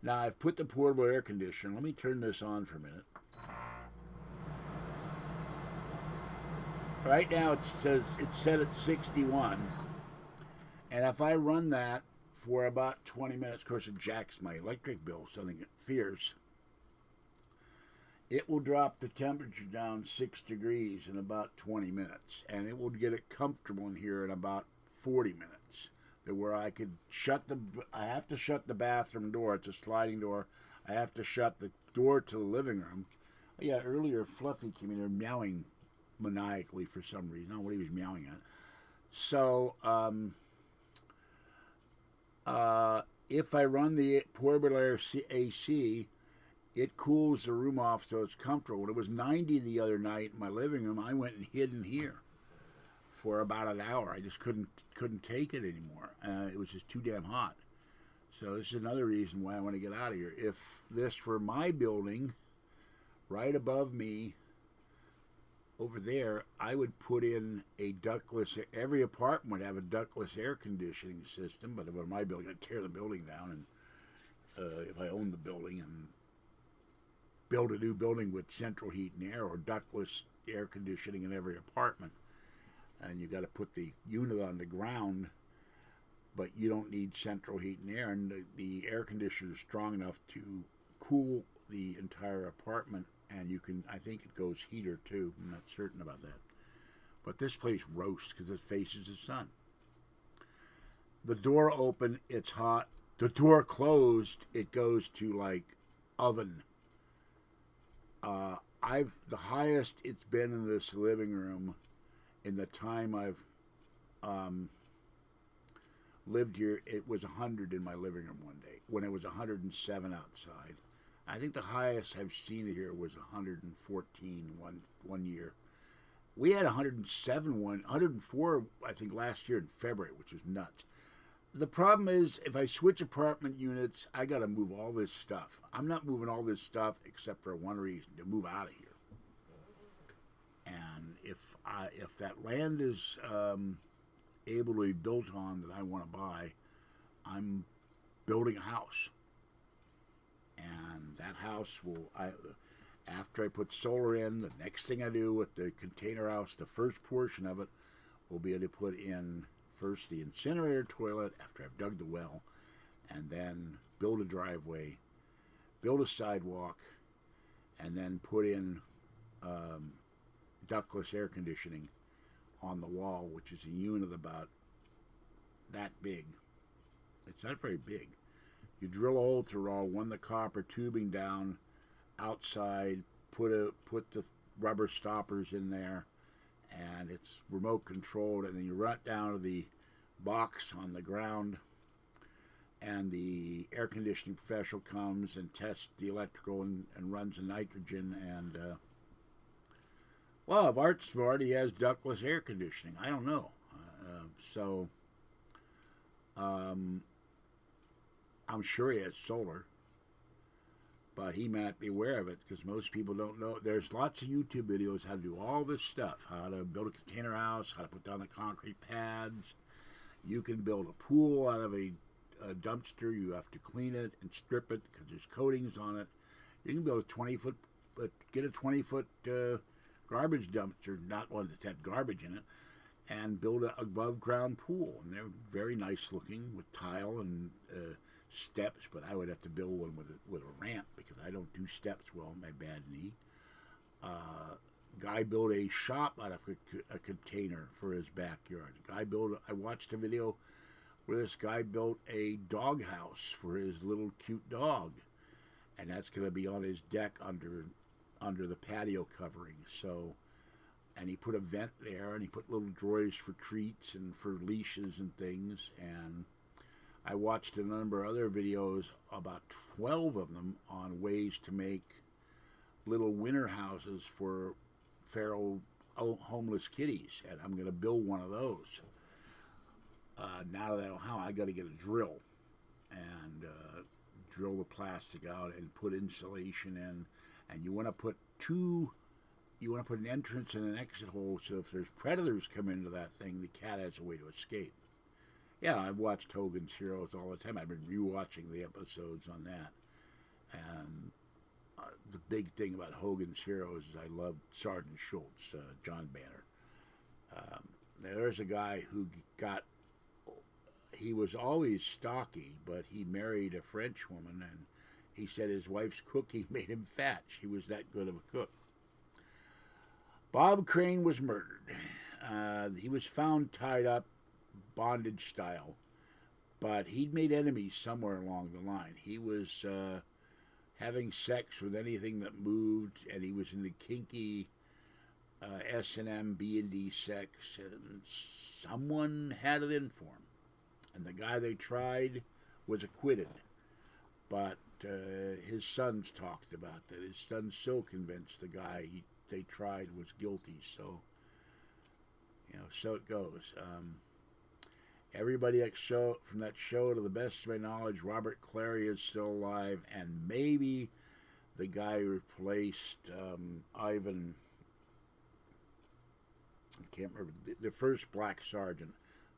Now, I've put the portable air conditioner. Let me turn this on for a minute. Right now it says it's set at 61, and if I run that for about 20 minutes, of course it jacks my electric bill, something fierce, it will drop the temperature down 6 degrees in about 20 minutes, and it will get it comfortable in here in about 40 minutes. where I could I have to shut the bathroom door. It's a sliding door. I have to shut the door to the living room. Yeah, earlier Fluffy came in there meowing maniacally for some reason. I don't know what he was meowing at. So, if I run the portable air AC, it cools the room off so it's comfortable. When it was 90 the other night in my living room, I went and hid in here for about an hour. I just couldn't take it anymore. It was just too damn hot. So this is another reason why I want to get out of here. If this were my building, right above me, over there, I would put in a ductless. Every apartment would have a ductless air conditioning system. But if it were my building, I'd tear the building down, and if I owned the building, and build a new building with central heat and air or ductless air conditioning in every apartment. And you got to put the unit on the ground, but you don't need central heat and air, and the air conditioner is strong enough to cool the entire apartment. And you can, I think it goes heater too. I'm not certain about that. But this place roasts because it faces the sun. The door open, it's hot. The door closed, it goes to like oven. The highest it's been in this living room in the time I've lived here, it was 100 in my living room one day when it was 107 outside. I think the highest I've seen here was 114 one year. We had 104, I think, last year in February, which was nuts. The problem is, if I switch apartment units, I got to move all this stuff. I'm not moving all this stuff except for one reason, to move out of here. And if that land is able to be built on that I want to buy, I'm building a house. And that house after I put solar in, the next thing I do with the container house, the first portion of it, will be able to put in first the incinerator toilet after I've dug the well, and then build a driveway, build a sidewalk, and then put in ductless air conditioning on the wall, which is a unit about that big. It's not very big. You drill a hole through all, run the copper tubing down outside, put the rubber stoppers in there, and it's remote controlled, and then you run it down to the box on the ground, and the air conditioning professional comes and tests the electrical and runs the nitrogen, and well, if Art's smart, he has ductless air conditioning. I don't know. I'm sure he has solar, but he might be aware of it because most people don't know. There's lots of YouTube videos how to do all this stuff, how to build a container house, how to put down the concrete pads. You can build a pool out of a dumpster. You have to clean it and strip it because there's coatings on it. You can build a 20-foot, get a 20-foot garbage dumpster, not one that's had garbage in it, and build an above-ground pool. And they're very nice looking with tile and steps, but I would have to build one with a ramp because I don't do steps well with my bad knee. Guy built a shop out of a container for his backyard. I watched a video where this guy built a dog house for his little cute dog, and that's going to be on his deck under the patio covering. So, and he put a vent there, and he put little drawers for treats and for leashes and things. And I watched a number of other videos, about 12 of them, on ways to make little winter houses for feral homeless kitties, and I'm going to build one of those. Now that I know how, I got to get a drill and drill the plastic out and put insulation in. And you want to put an entrance and an exit hole, so if there's predators come into that thing, the cat has a way to escape. Yeah, I've watched Hogan's Heroes all the time. I've been rewatching the episodes on that. And the big thing about Hogan's Heroes is I love Sergeant Schultz, John Banner. There's a guy who he was always stocky, but he married a French woman, and he said his wife's cooking made him fat. She was that good of a cook. Bob Crane was murdered. He was found tied up, bondage style, but he'd made enemies somewhere along the line. He was having sex with anything that moved, and he was into kinky S&M, B&D sex, and someone had it in for him. And the guy they tried was acquitted. But his sons talked about that. His son's still convinced the guy they tried was guilty. So, so it goes. Everybody from that show, to the best of my knowledge, Robert Clary is still alive, and maybe the guy who replaced Ivan, I can't remember, the first black sergeant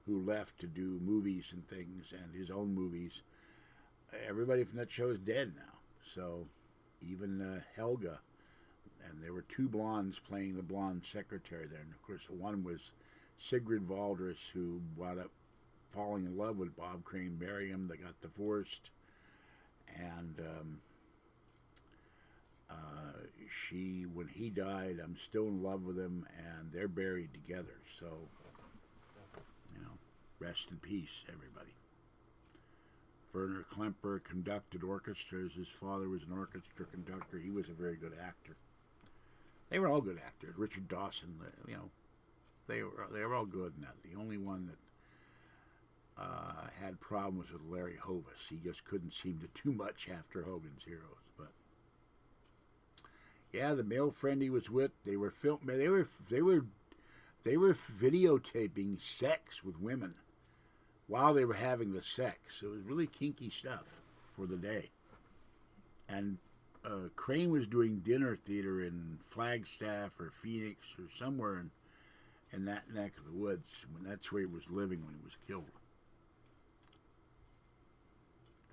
who left to do movies and things, and his own movies. Everybody from that show is dead now. So even Helga, and there were two blondes playing the blonde secretary there. And of course, one was Sigrid Valdres, who wound up falling in love with Bob Crane, marrying him. They got divorced, and when he died, I'm still in love with him, and they're buried together. So, rest in peace, everybody. Werner Klemperer conducted orchestras. His father was an orchestra conductor. He was a very good actor. They were all good actors. Richard Dawson, they were all good in that. The only one that had problems with Larry Hovis. He just couldn't seem to do much after Hogan's Heroes. But yeah, the male friend he was with, they were videotaping sex with women while they were having the sex. It was really kinky stuff for the day. And Crane was doing dinner theater in Flagstaff or Phoenix or somewhere in that neck of the woods. That's where he was living when he was killed.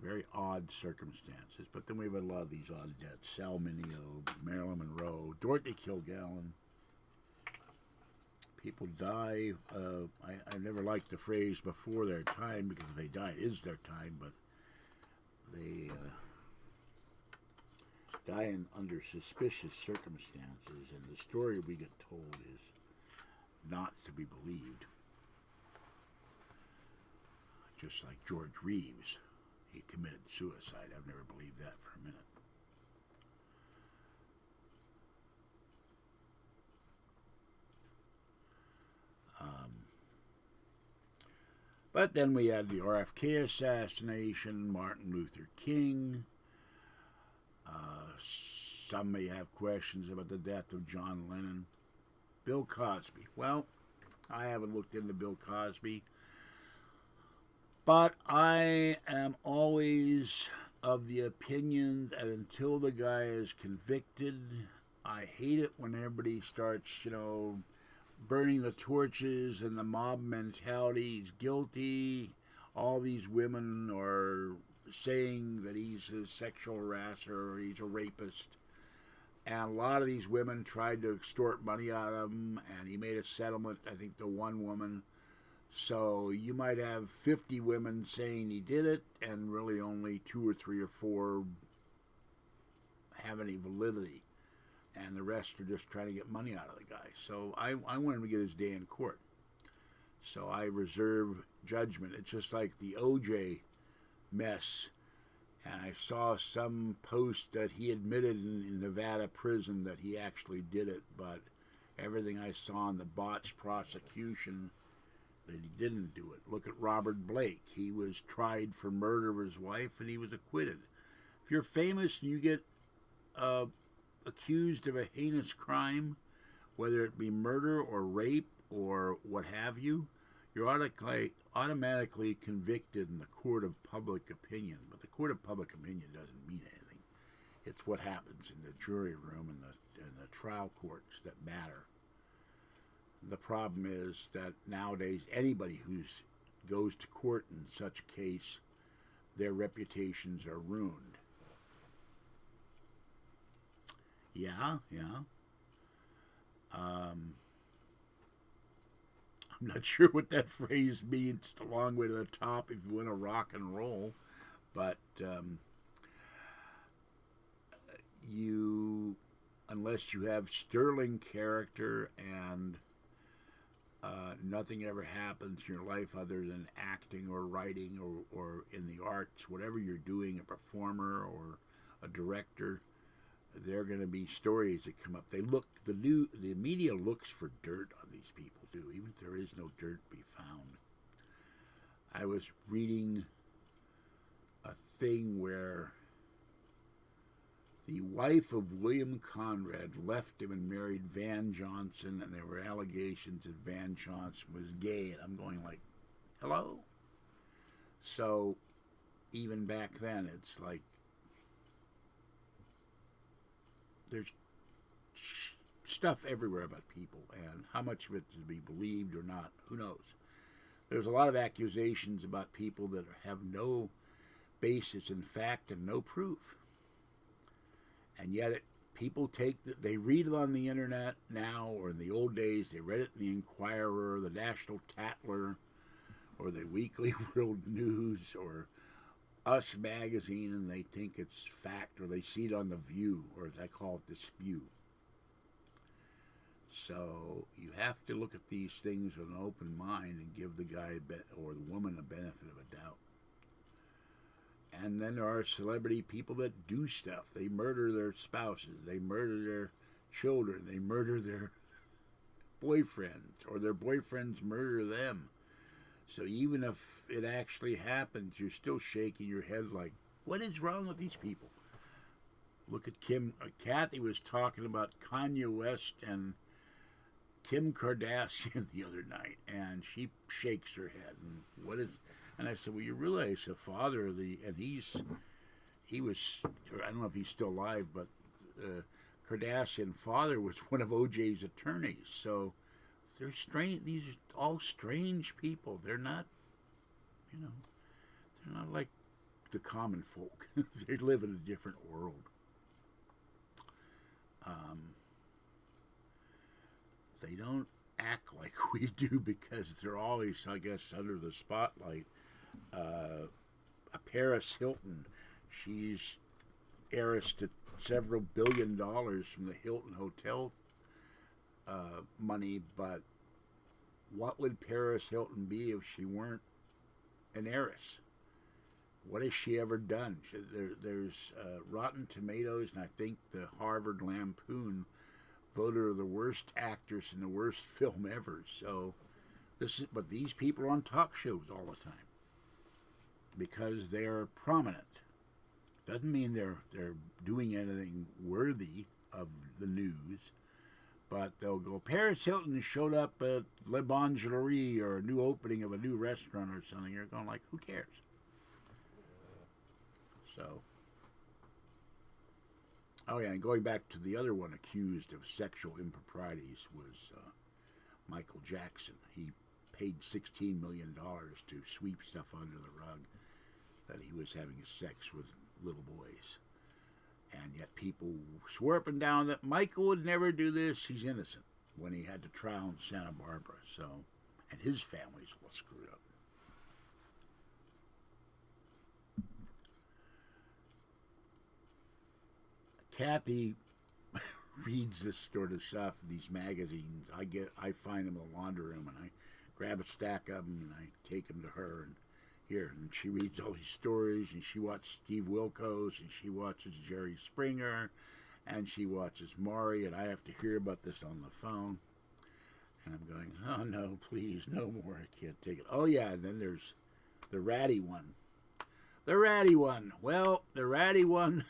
Very odd circumstances. But then we have a lot of these odd deaths. Sal Mineo, Marilyn Monroe, Dorothy Kilgallen. People die. I never liked the phrase before their time, because if they die, it is their time, but they die under suspicious circumstances, and the story we get told is not to be believed. Just like George Reeves, he committed suicide. I've never believed that for a minute. But then we had the RFK assassination, Martin Luther King. Some may have questions about the death of John Lennon. Bill Cosby. Well, I haven't looked into Bill Cosby, but I am always of the opinion that until the guy is convicted, I hate it when everybody starts, burning the torches and the mob mentality. He's guilty. All these women are saying that he's a sexual harasser or he's a rapist. And a lot of these women tried to extort money out of him, and he made a settlement, I think, to one woman. So you might have 50 women saying he did it, and really only 2 or 3 or 4 have any validity. And the rest are just trying to get money out of the guy. So I want him to get his day in court. So I reserve judgment. It's just like the OJ mess. And I saw some post that he admitted in Nevada prison that he actually did it. But everything I saw in the botched prosecution, that he didn't do it. Look at Robert Blake. He was tried for murder of his wife, and he was acquitted. If you're famous and you get accused of a heinous crime, whether it be murder or rape or what have you, you're automatically convicted in the court of public opinion. But the court of public opinion doesn't mean anything. It's what happens in the jury room and the trial courts that matter. The problem is that nowadays anybody who goes to court in such a case, their reputations are ruined. Yeah. I'm not sure what that phrase means, the long way to the top if you want to rock and roll. But unless you have sterling character and Nothing ever happens in your life other than acting or writing or in the arts, whatever you're doing, a performer or a director. There are going to be stories that come up. The media looks for dirt on these people too, even if there is no dirt to be found. I was reading a thing where the wife of William Conrad left him and married Van Johnson, and there were allegations that Van Johnson was gay. And I'm going like, hello? So even back then, it's like there's stuff everywhere about people, and how much of it is to be believed or not, who knows? There's a lot of accusations about people that have no basis in fact and no proof. And yet people they read it on the internet now, or in the old days, they read it in the Inquirer, the National Tatler, or the Weekly World News, or Us Magazine, and they think it's fact, or they see it on The View, or as I call it, The Spew. So you have to look at these things with an open mind and give the guy or the woman a benefit of a doubt. And then there are celebrity people that do stuff. They murder their spouses. They murder their children. They murder their boyfriends, or their boyfriends murder them. So even if it actually happens, you're still shaking your head like, what is wrong with these people? Look at Kim. Kathy was talking about Kanye West and Kim Kardashian the other night, and she shakes her head. And what is... And I said, well, you realize the father of and he was, I don't know if he's still alive, but Kardashian father was one of OJ's attorneys. So they're strange. These are all strange people. They're not, they're not like the common folk. They live in a different world. They don't act like we do because they're always, I guess, under the spotlight. Paris Hilton, she's heiress to several $1 billion from the Hilton Hotel money, but what would Paris Hilton be if she weren't an heiress? What has she ever done? There's Rotten Tomatoes, and I think the Harvard Lampoon voted her the worst actress in the worst film ever. So but these people are on talk shows all the time because they're prominent. Doesn't mean they're doing anything worthy of the news, but they'll go, Paris Hilton showed up at Le Bonjour or a new opening of a new restaurant or something. You're going like, who cares? So, oh yeah, and going back to the other one accused of sexual improprieties was Michael Jackson. He paid $16 million to sweep stuff under the rug that he was having sex with little boys. And yet people swore up and down that Michael would never do this. He's innocent, when he had to trial in Santa Barbara. So, and his family's all screwed up. Kathy reads this sort of stuff, these magazines. I find them in the laundry room, and I grab a stack of them, and I take them to her, and she reads all these stories, and she watches Steve Wilkos, and she watches Jerry Springer, and she watches Maury, and I have to hear about this on the phone. And I'm going, oh no, please, no more, I can't take it. Oh yeah, and then there's the ratty one. The ratty one. Well, the ratty one...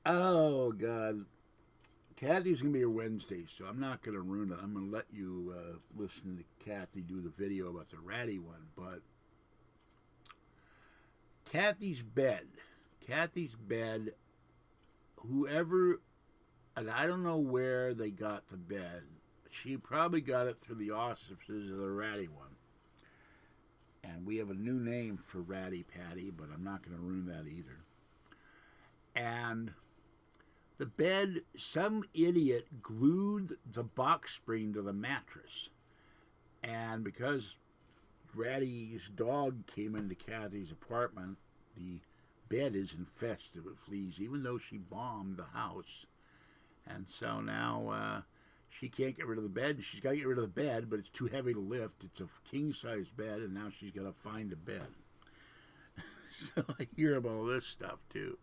Oh, God. Kathy's going to be here Wednesday, so I'm not going to ruin it. I'm going to let you listen to Kathy do the video about the ratty one. But Kathy's bed, whoever, and I don't know where they got the bed. She probably got it through the auspices of the ratty one. And we have a new name for Ratty Patty, but I'm not going to ruin that either. And... the bed, some idiot glued the box spring to the mattress. And because Ratty's dog came into Kathy's apartment, the bed is infested with fleas, even though she bombed the house. And so now She can't get rid of the bed. She's got to get rid of the bed, but it's too heavy to lift. It's a king-size bed, and now she's got to find a bed. So I hear about all this stuff, too.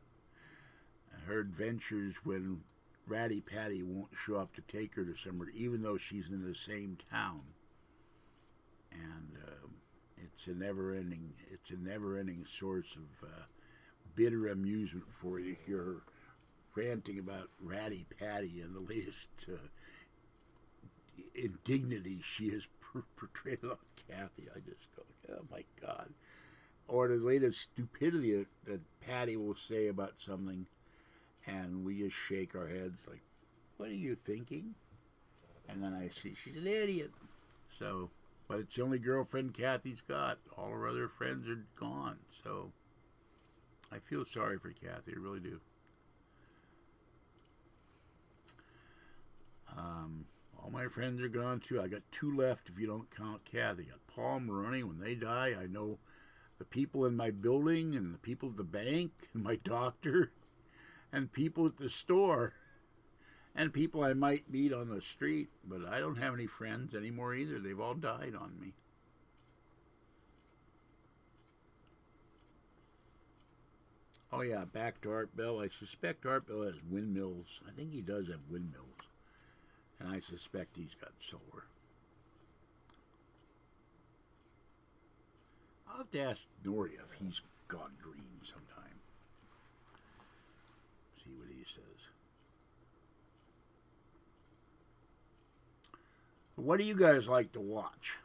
Her adventures when Ratty Patty won't show up to take her to somewhere, even though she's in the same town. And it's a never-ending source of bitter amusement for you to hear her ranting about Ratty Patty and the latest indignity she has portrayed on Kathy. I just go, oh my God. Or the latest stupidity that Patty will say about something, and we just shake our heads like, what are you thinking? And then I see she's an idiot. So, but it's the only girlfriend Kathy's got. All her other friends are gone. So I feel sorry for Kathy, I really do. All my friends are gone too. I got 2 left if you don't count Kathy. I got Paul and Maroney. When they die, I know the people in my building and the people at the bank and my doctor and people at the store and people I might meet on the street. But I don't have any friends anymore either. They've all died on me. Oh yeah, back to Art Bell. I suspect Art Bell has windmills. I think he does have windmills. And I suspect he's got solar. I'll have to ask Nori if he's gone green sometime. See what he says. What do you guys like to watch?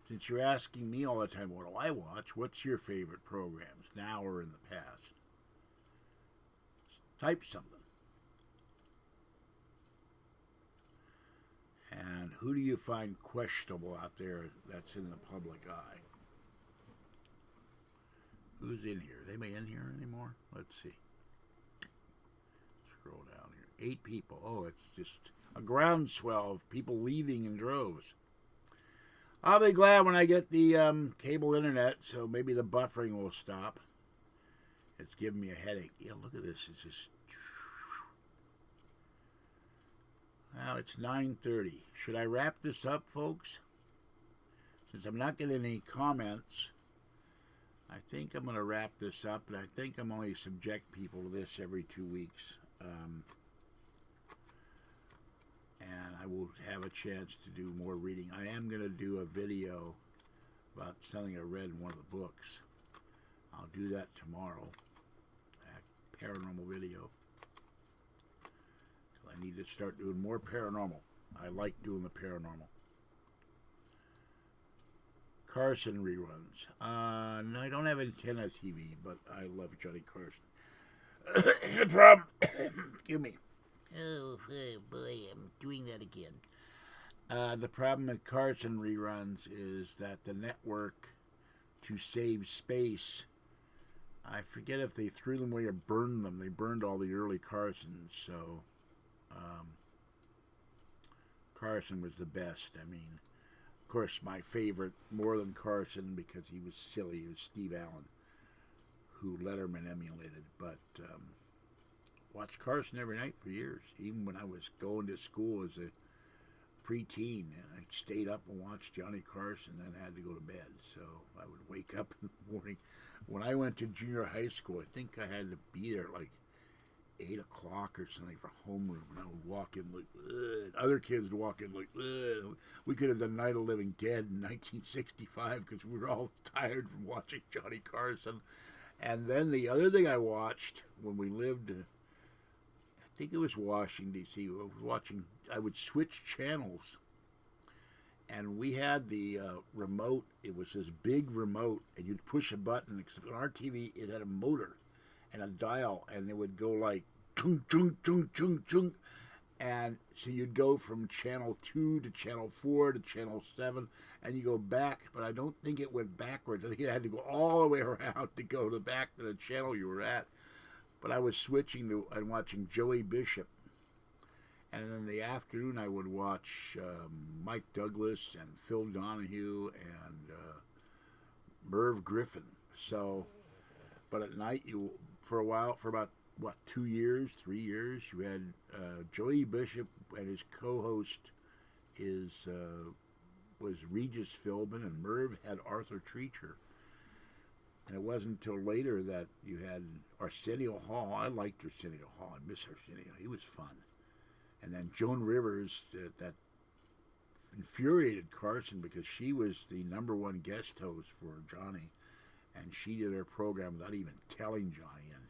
Since you're asking me all the time, what do I watch? What's your favorite programs, now or in the past? Type something. And who do you find questionable out there that's in the public eye? Who's in here? Are they in here anymore? Let's see. Scroll down here. 8 people. Oh, it's just a groundswell of people leaving in droves. I'll be glad when I get the cable internet, so maybe the buffering will stop. It's giving me a headache. Yeah, look at this. It's just... Now it's 9:30. Should I wrap this up, folks? Since I'm not getting any comments, I think I'm going to wrap this up, but I think I'm only subject people to this every 2 weeks. And I will have a chance to do more reading. I am going to do a video about something I read in one of the books. I'll do that tomorrow. A paranormal video. I need to start doing more paranormal. I like doing the paranormal. Carson reruns. No, I don't have antenna TV, but I love Johnny Carson. The problem, excuse me. Oh boy, I'm doing that again. The problem with Carson reruns is that the network, to save space, I forget if they threw them away or burned them. They burned all the early Carsons, so... Carson was the best. I mean, of course, my favorite, more than Carson, because he was silly, was Steve Allen, who Letterman emulated. But watched Carson every night for years, even when I was going to school as a preteen. And I stayed up and watched Johnny Carson, and then had to go to bed. So I would wake up in the morning. When I went to junior high school, I think I had to be there like 8 o'clock or something for homeroom, and I would walk in like, ugh. Other kids would walk in like, ugh. We could have done Night of the Living Dead in 1965 because we were all tired from watching Johnny Carson. And then the other thing I watched when we lived, I think it was Washington, D.C., I would switch channels, and we had the remote. It was this big remote, and you'd push a button, except on our TV, it had a motor and a dial, and it would go like chung chung chung chung chung, and so you'd go from channel 2 to channel 4 to channel 7, and you go back. But I don't think it went backwards. I think it had to go all the way around to go back to the channel you were at. But I was switching to and watching Joey Bishop, and then in the afternoon I would watch Mike Douglas and Phil Donahue and Merv Griffin. So, but at night for a while, for about, 2 years, 3 years, you had Joey Bishop and his co-host was Regis Philbin, and Merv had Arthur Treacher. And it wasn't until later that you had Arsenio Hall. I liked Arsenio Hall. I miss Arsenio. He was fun. And then Joan Rivers, that infuriated Carson because she was the #1 guest host for Johnny. And she did her program without even telling Johnny. And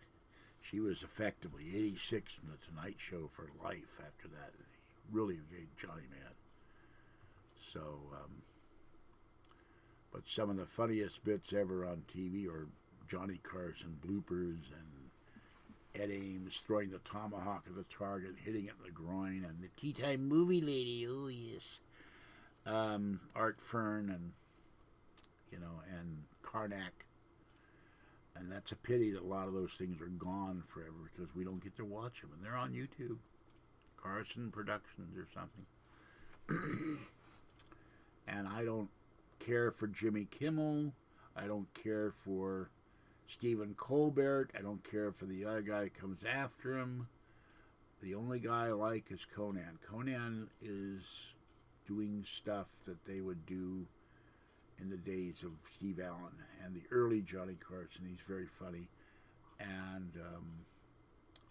she was effectively 86 in The Tonight Show for life after that. He really made Johnny mad. So, but some of the funniest bits ever on TV are Johnny Carson bloopers and Ed Ames throwing the tomahawk at the target, hitting it in the groin, and the tea time movie lady, oh yes. Art Fern and, and Karnak. And that's a pity that a lot of those things are gone forever because we don't get to watch them. And they're on YouTube. Carson Productions or something. And I don't care for Jimmy Kimmel. I don't care for Stephen Colbert. I don't care for the other guy that comes after him. The only guy I like is Conan. Conan is doing stuff that they would do in the days of Steve Allen and the early Johnny Carson. He's very funny. And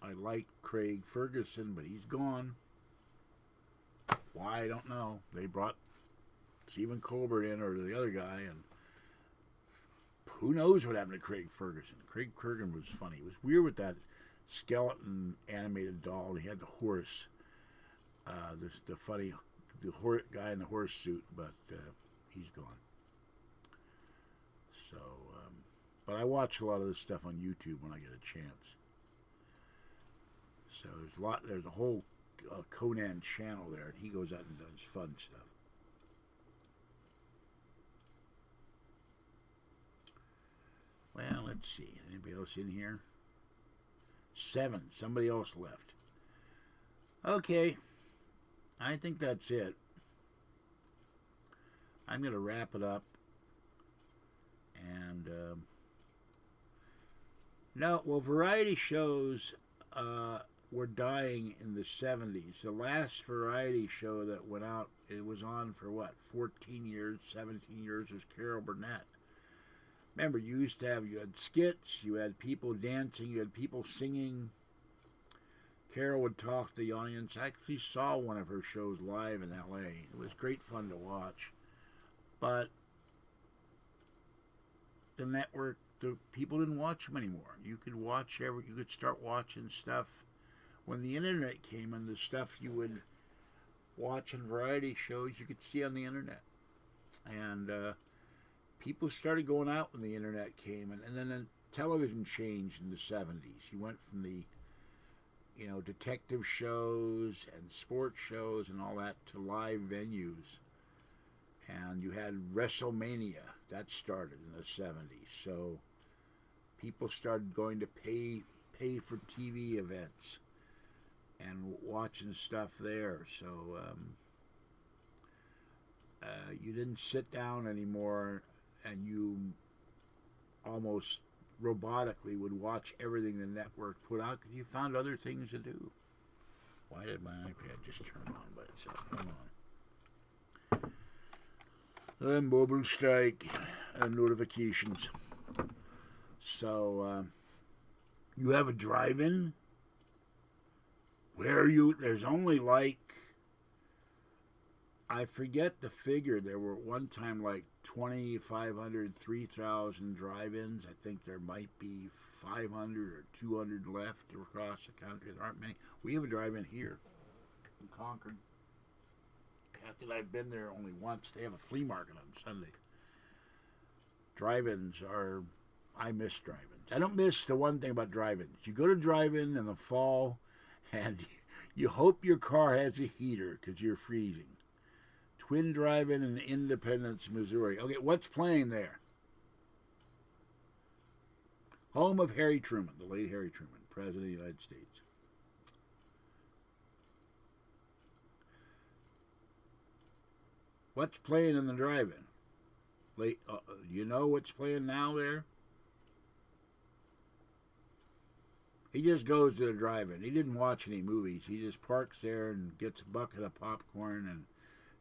I like Craig Ferguson, but he's gone. Why, I don't know. They brought Stephen Colbert in, or the other guy, and who knows what happened to Craig Ferguson. Craig Ferguson was funny. It was weird with that skeleton animated doll. He had the horse, the funny guy in the horse suit, but he's gone. So, but I watch a lot of this stuff on YouTube when I get a chance. So there's a whole Conan channel there, and he goes out and does fun stuff. Well, let's see. Anybody else in here? 7. Somebody else left. Okay. I think that's it. I'm going to wrap it up. And, variety shows were dying in the 70s. The last variety show that went out, it was on for 14 years, 17 years, was Carol Burnett. Remember, you had skits, you had people dancing, you had people singing. Carol would talk to the audience. I actually saw one of her shows live in L.A. It was great fun to watch. But the network, the people didn't watch them anymore. You could start watching stuff. When the internet came and the stuff you would watch in variety shows, you could see on the internet. And people started going out when the internet came, and then television changed in the 70s. You went from the, detective shows and sports shows and all that to live venues. And you had WrestleMania. That started in the 70s. So people started going to pay for TV events and watching stuff there. So you didn't sit down anymore, and you almost robotically would watch everything the network put out because you found other things to do. Why did my iPad just turn on by itself? Hold on. The mobile strike and notifications. So, you have a drive-in? Where are you? There's only I forget the figure. There were at one time 2,500, 3,000 drive-ins. I think there might be 500 or 200 left across the country. There aren't many. We have a drive-in here in Concord. After I've been there only once. They have a flea market on Sunday. Drive-ins I miss drive-ins. I don't miss the one thing about drive-ins. You go to drive-in in the fall, and you hope your car has a heater because you're freezing. Twin Drive-In in Independence, Missouri. Okay, what's playing there? Home of Harry Truman, the late Harry Truman, President of the United States. What's playing in the drive-in? You know what's playing now there? He just goes to the drive-in. He didn't watch any movies. He just parks there and gets a bucket of popcorn and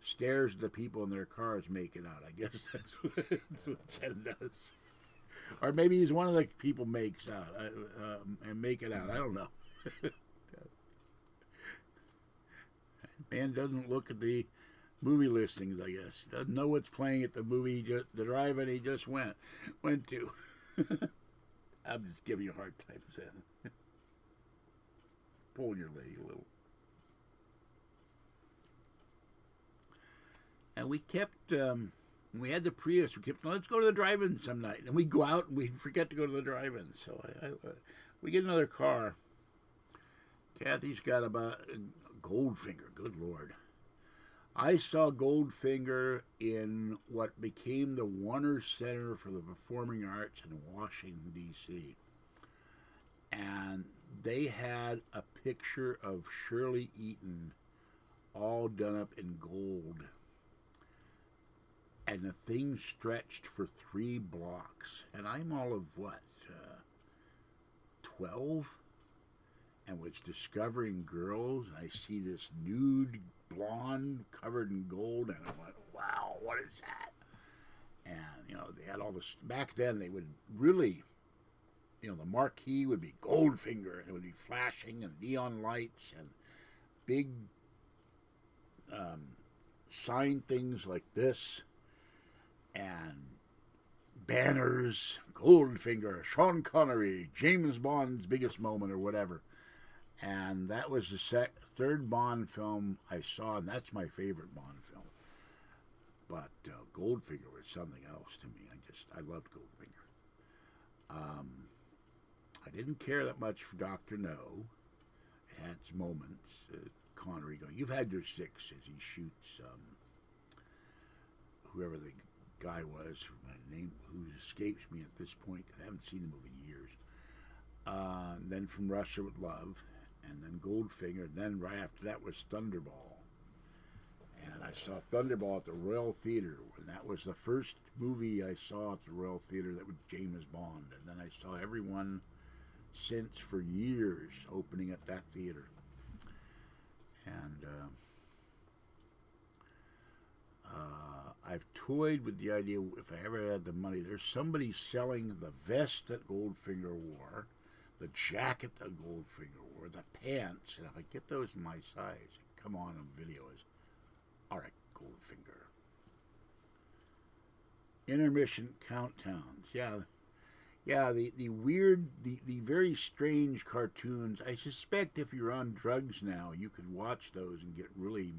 stares at the people in their cars making out. I guess that's what Zen does. Or maybe he's one of the people makes out and make it out. I don't know. Man doesn't look at the movie listings, I guess. Doesn't know what's playing at the the drive-in he just went to. I'm just giving you a hard time, Zen. Pulling your leg a little. And we kept, we had the Prius. We kept, let's go to the drive-in some night. And we'd go out and we'd forget to go to the drive-in. So we get another car. Kathy's got about Goldfinger. Good Lord. I saw Goldfinger in what became the Warner Center for the Performing Arts in Washington, D.C. And they had a picture of Shirley Eaton all done up in gold. And the thing stretched for 3 blocks. And I'm all of what, 12? And was discovering girls. And I see this nude blonde covered in gold. And I went, wow, what is that? And, you know, they had all this. Back then, they would really, you know, the marquee would be Goldfinger. And it would be flashing and neon lights and big sign things like this. And banners, Goldfinger, Sean Connery, James Bond's biggest moment or whatever. And that was the third Bond film I saw, and that's my favorite Bond film. But Goldfinger was something else to me. I loved Goldfinger. I didn't care that much for Dr. No. It had its moments. Connery going, you've had your 6 as he shoots whoever the guy was, my name, who escapes me at this point, because I haven't seen the movie in years. Then From Russia with Love, and then Goldfinger, and then right after that was Thunderball. And I saw Thunderball at the Royal Theater, and that was the first movie I saw at the Royal Theater that was James Bond. And then I saw everyone since for years opening at that theater. And I've toyed with the idea, if I ever had the money, there's somebody selling the vest that Goldfinger wore, the jacket that Goldfinger wore, the pants, and if I get those in my size, come on video is, all right, Goldfinger. Intermission countdowns, yeah, the weird, the very strange cartoons. I suspect if you're on drugs now, you could watch those and get really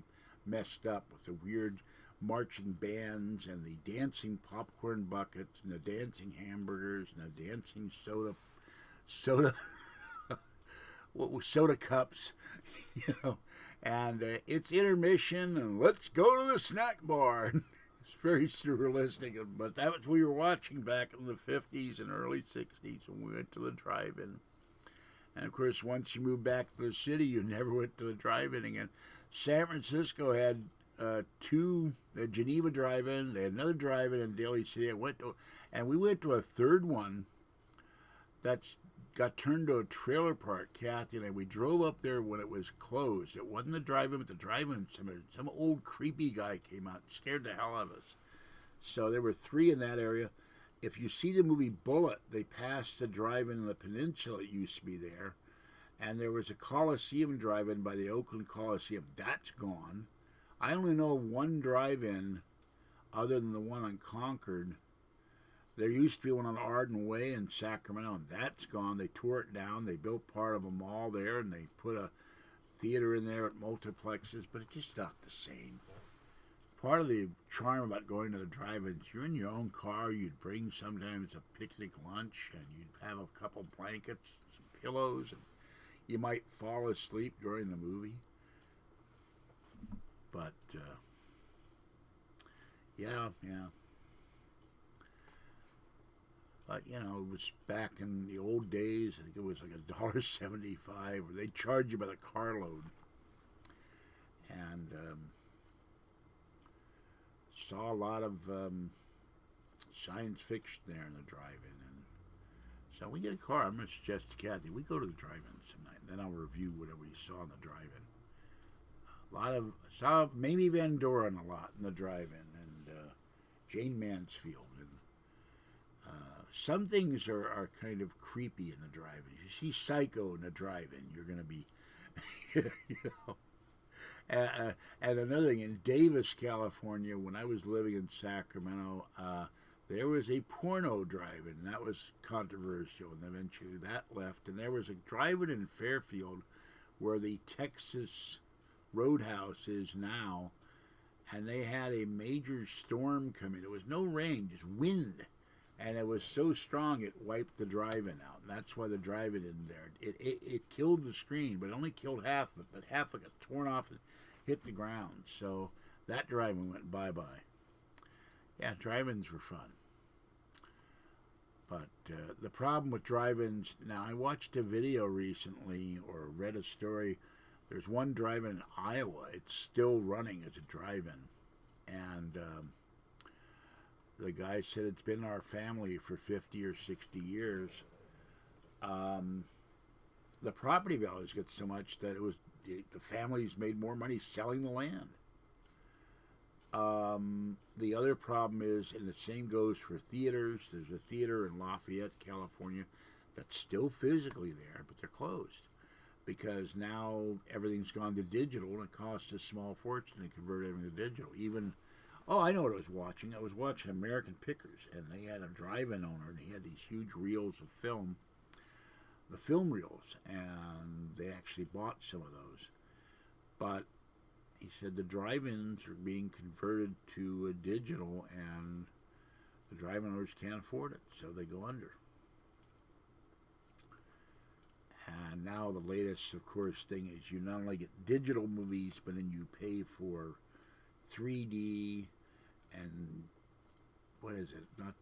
messed up with the weird marching bands and the dancing popcorn buckets and the dancing hamburgers and the dancing soda soda cups, you know, and it's intermission and let's go to the snack bar. It's very surrealistic, but that was what we were watching back in the 50s and early 60s when we went to the drive-in. And of course, once you moved back to the city, you never went to the drive-in again. San Francisco had 2, the Geneva drive-in, they had another drive-in in Daly City. And we went to a third one that's got turned to a trailer park, Kathy and I. We drove up there when it was closed. It wasn't the drive-in, but the drive-in, some old creepy guy came out and scared the hell out of us. So there were 3 in that area. If you see the movie Bullet, they passed the drive-in in the Peninsula. It used to be there. And there was a Coliseum drive-in by the Oakland Coliseum. That's gone. I only know of one drive-in other than the one on Concord. There used to be one on Arden Way in Sacramento, and that's gone. They tore it down. They built part of a mall there, and they put a theater in there at multiplexes, but it's just not the same. Part of the charm about going to the drive-ins, you're in your own car. You'd bring sometimes a picnic lunch, and you'd have a couple blankets, some pillows, and you might fall asleep during the movie. But, yeah. But, you know, it was back in the old days. I think it was like $1.75, where they'd charge you by the carload. And saw a lot of science fiction there in the drive-in. And so we get a car. I'm going to suggest to Kathy, we go to the drive-in some night, and then I'll review whatever you saw in the drive-in. A lot of saw Mamie Van Doren a lot in the drive-in, and Jane Mansfield, and some things are kind of creepy in the drive-in. If you see Psycho in the drive-in, you're going to be, you know. And another thing, in Davis, California, when I was living in Sacramento, there was a porno drive-in, and that was controversial, and eventually that left. And there was a drive-in in Fairfield where the Texas Roadhouse is now, and they had a major storm coming. There was no rain, just wind, and it was so strong it wiped the drive-in out, and that's why the drive-in isn't there. It killed the screen, but it only killed half of it, but half of it got torn off and hit the ground, so that drive-in went bye-bye. Yeah, drive-ins were fun. But the problem with drive-ins, now I watched a video recently, or read a story. There's one drive-in in Iowa. It's still running as a drive-in. And the guy said it's been in our family for 50 or 60 years. The property values get so much that the families made more money selling the land. The other problem is, and the same goes for theaters, there's a theater in Lafayette, California, that's still physically there, but they're closed. Because now everything's gone to digital, and it costs a small fortune to convert everything to digital. I know what I was watching. I was watching American Pickers, and they had a drive-in owner, and he had these huge reels of film, the film reels, and they actually bought some of those. But he said the drive-ins are being converted to digital, and the drive-in owners can't afford it, so they go under. And now the latest, of course, thing is you not only get digital movies, but then you pay for 3D and what is it? Not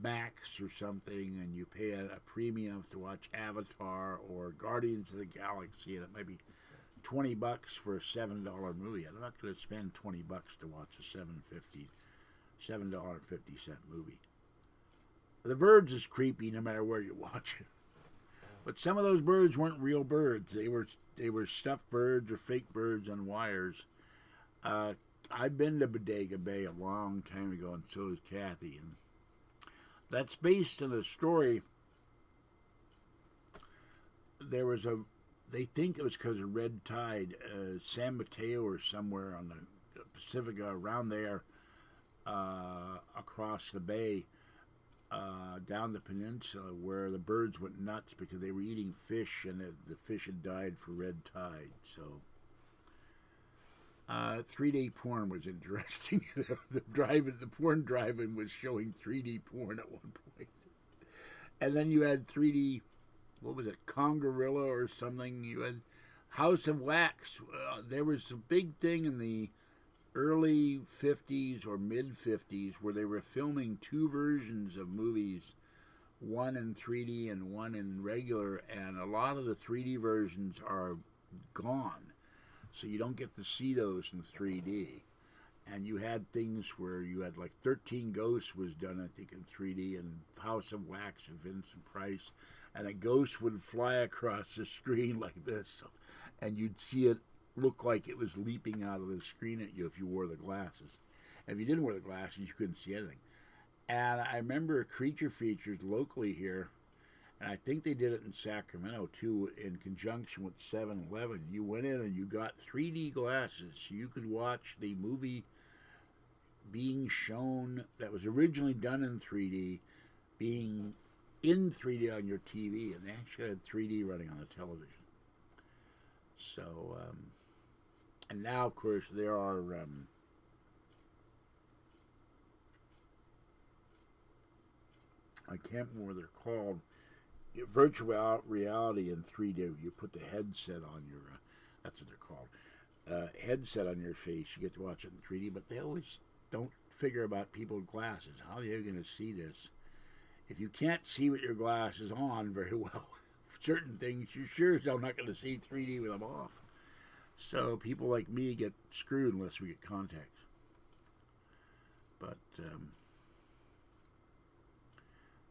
Max or something, and you pay a premium to watch Avatar or Guardians of the Galaxy, and it might be $20 for a $7 movie. I'm not going to spend $20 to watch a $7.50 movie. The Birds is creepy no matter where you watch it. But some of those birds weren't real birds. They were stuffed birds or fake birds on wires. I've been to Bodega Bay a long time ago, and so has Kathy. And that's based on a story. They think it was because of red tide. San Mateo or somewhere on the Pacifica, around there, across the bay, down the peninsula, where the birds went nuts because they were eating fish, and the fish had died for red tide. So 3D porn was interesting. The porn drive-in was showing 3D porn at one point. And then you had 3D, what was it, Congorilla or something. You had House of Wax. There was a big thing in the early 50s or mid 50s where they were filming two versions of movies, one in 3D and one in regular, and a lot of the 3D versions are gone, so you don't get to see those in 3D. And you had things where you had like 13 Ghosts was done, I think, in 3D, and House of Wax and Vincent Price, and a ghost would fly across the screen like this, and you'd see it look like it was leaping out of the screen at you if you wore the glasses. And if you didn't wear the glasses, you couldn't see anything. And I remember Creature Features locally here, and I think they did it in Sacramento too, in conjunction with 7-Eleven. You went in and you got 3D glasses so you could watch the movie being shown that was originally done in 3D, being in 3D on your TV, and they actually had 3D running on the television. So, and now, of course, there are I can't remember what they're called. Virtual reality in 3D. You put the headset on your, that's what they're called, headset on your face. You get to watch it in 3D, but they always don't figure about people with glasses. How are you going to see this? If you can't see with your glasses on very well, certain things, you sure as hell not going to see 3D with them off. So people like me get screwed unless we get contacts. But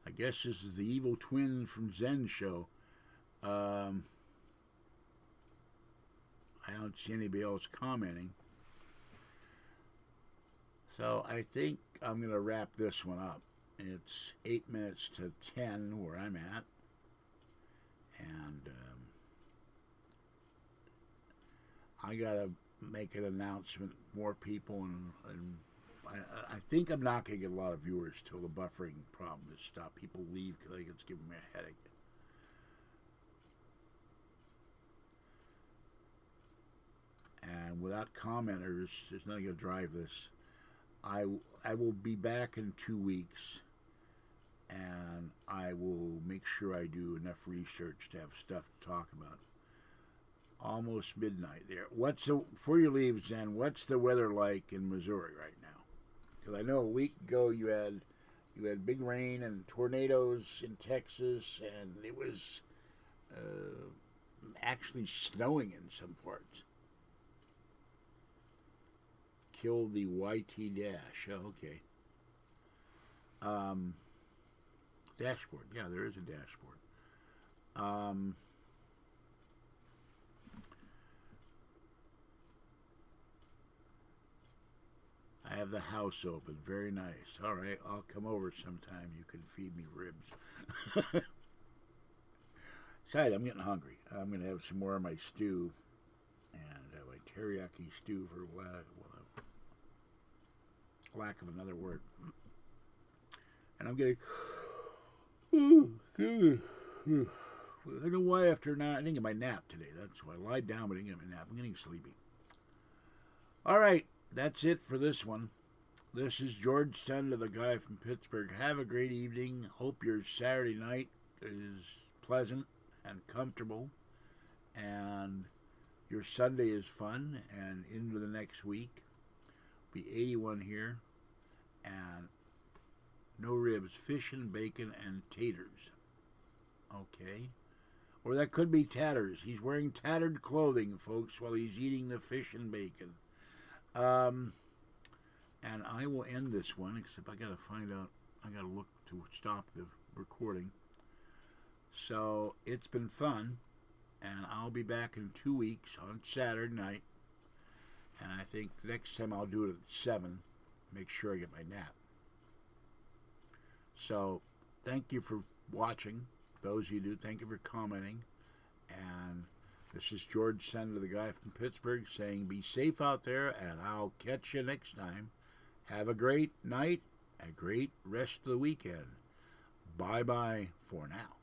I guess this is the evil twin from Zen show. I don't see anybody else commenting. So I think I'm going to wrap this one up. It's 8 minutes to 10 where I'm at. And I got to make an announcement. More people, and I think I'm not going to get a lot of viewers till the buffering problem is stopped. People leave because they think it's giving me a headache. And without commenters, there's nothing to drive this. I will be back in 2 weeks, and I will make sure I do enough research to have stuff to talk about. Almost midnight there. Before you leave, Zen, what's the weather like in Missouri right now? Because I know a week ago you had big rain and tornadoes in Texas, and it was actually snowing in some parts. Killed the YT dash. Oh, okay. Dashboard. Yeah, there is a dashboard. I have the house open. Very nice. All right, I'll come over sometime. You can feed me ribs. Besides, I'm getting hungry. I'm going to have some more of my stew, and my teriyaki stew for lack of another word. And I'm getting... I don't know why after I didn't get my nap today. That's why I lied down but I didn't get my nap. I'm getting sleepy. All right, that's it for this one. This is George Senda, the guy from Pittsburgh. Have a great evening. Hope your Saturday night is pleasant and comfortable, and your Sunday is fun and into the next week. Be 81 here, and no ribs, fish and bacon and taters. Okay. Or that could be tatters. He's wearing tattered clothing, folks, while he's eating the fish and bacon. And I will end this one, except I gotta find out, I gotta look to stop the recording. So it's been fun, and I'll be back in 2 weeks on Saturday night. And I think next time I'll do it at 7. Make sure I get my nap. So, thank you for watching. Those of you who do, thank you for commenting. And this is George Senda, the guy from Pittsburgh, saying be safe out there, and I'll catch you next time. Have a great night, a great rest of the weekend. Bye-bye for now.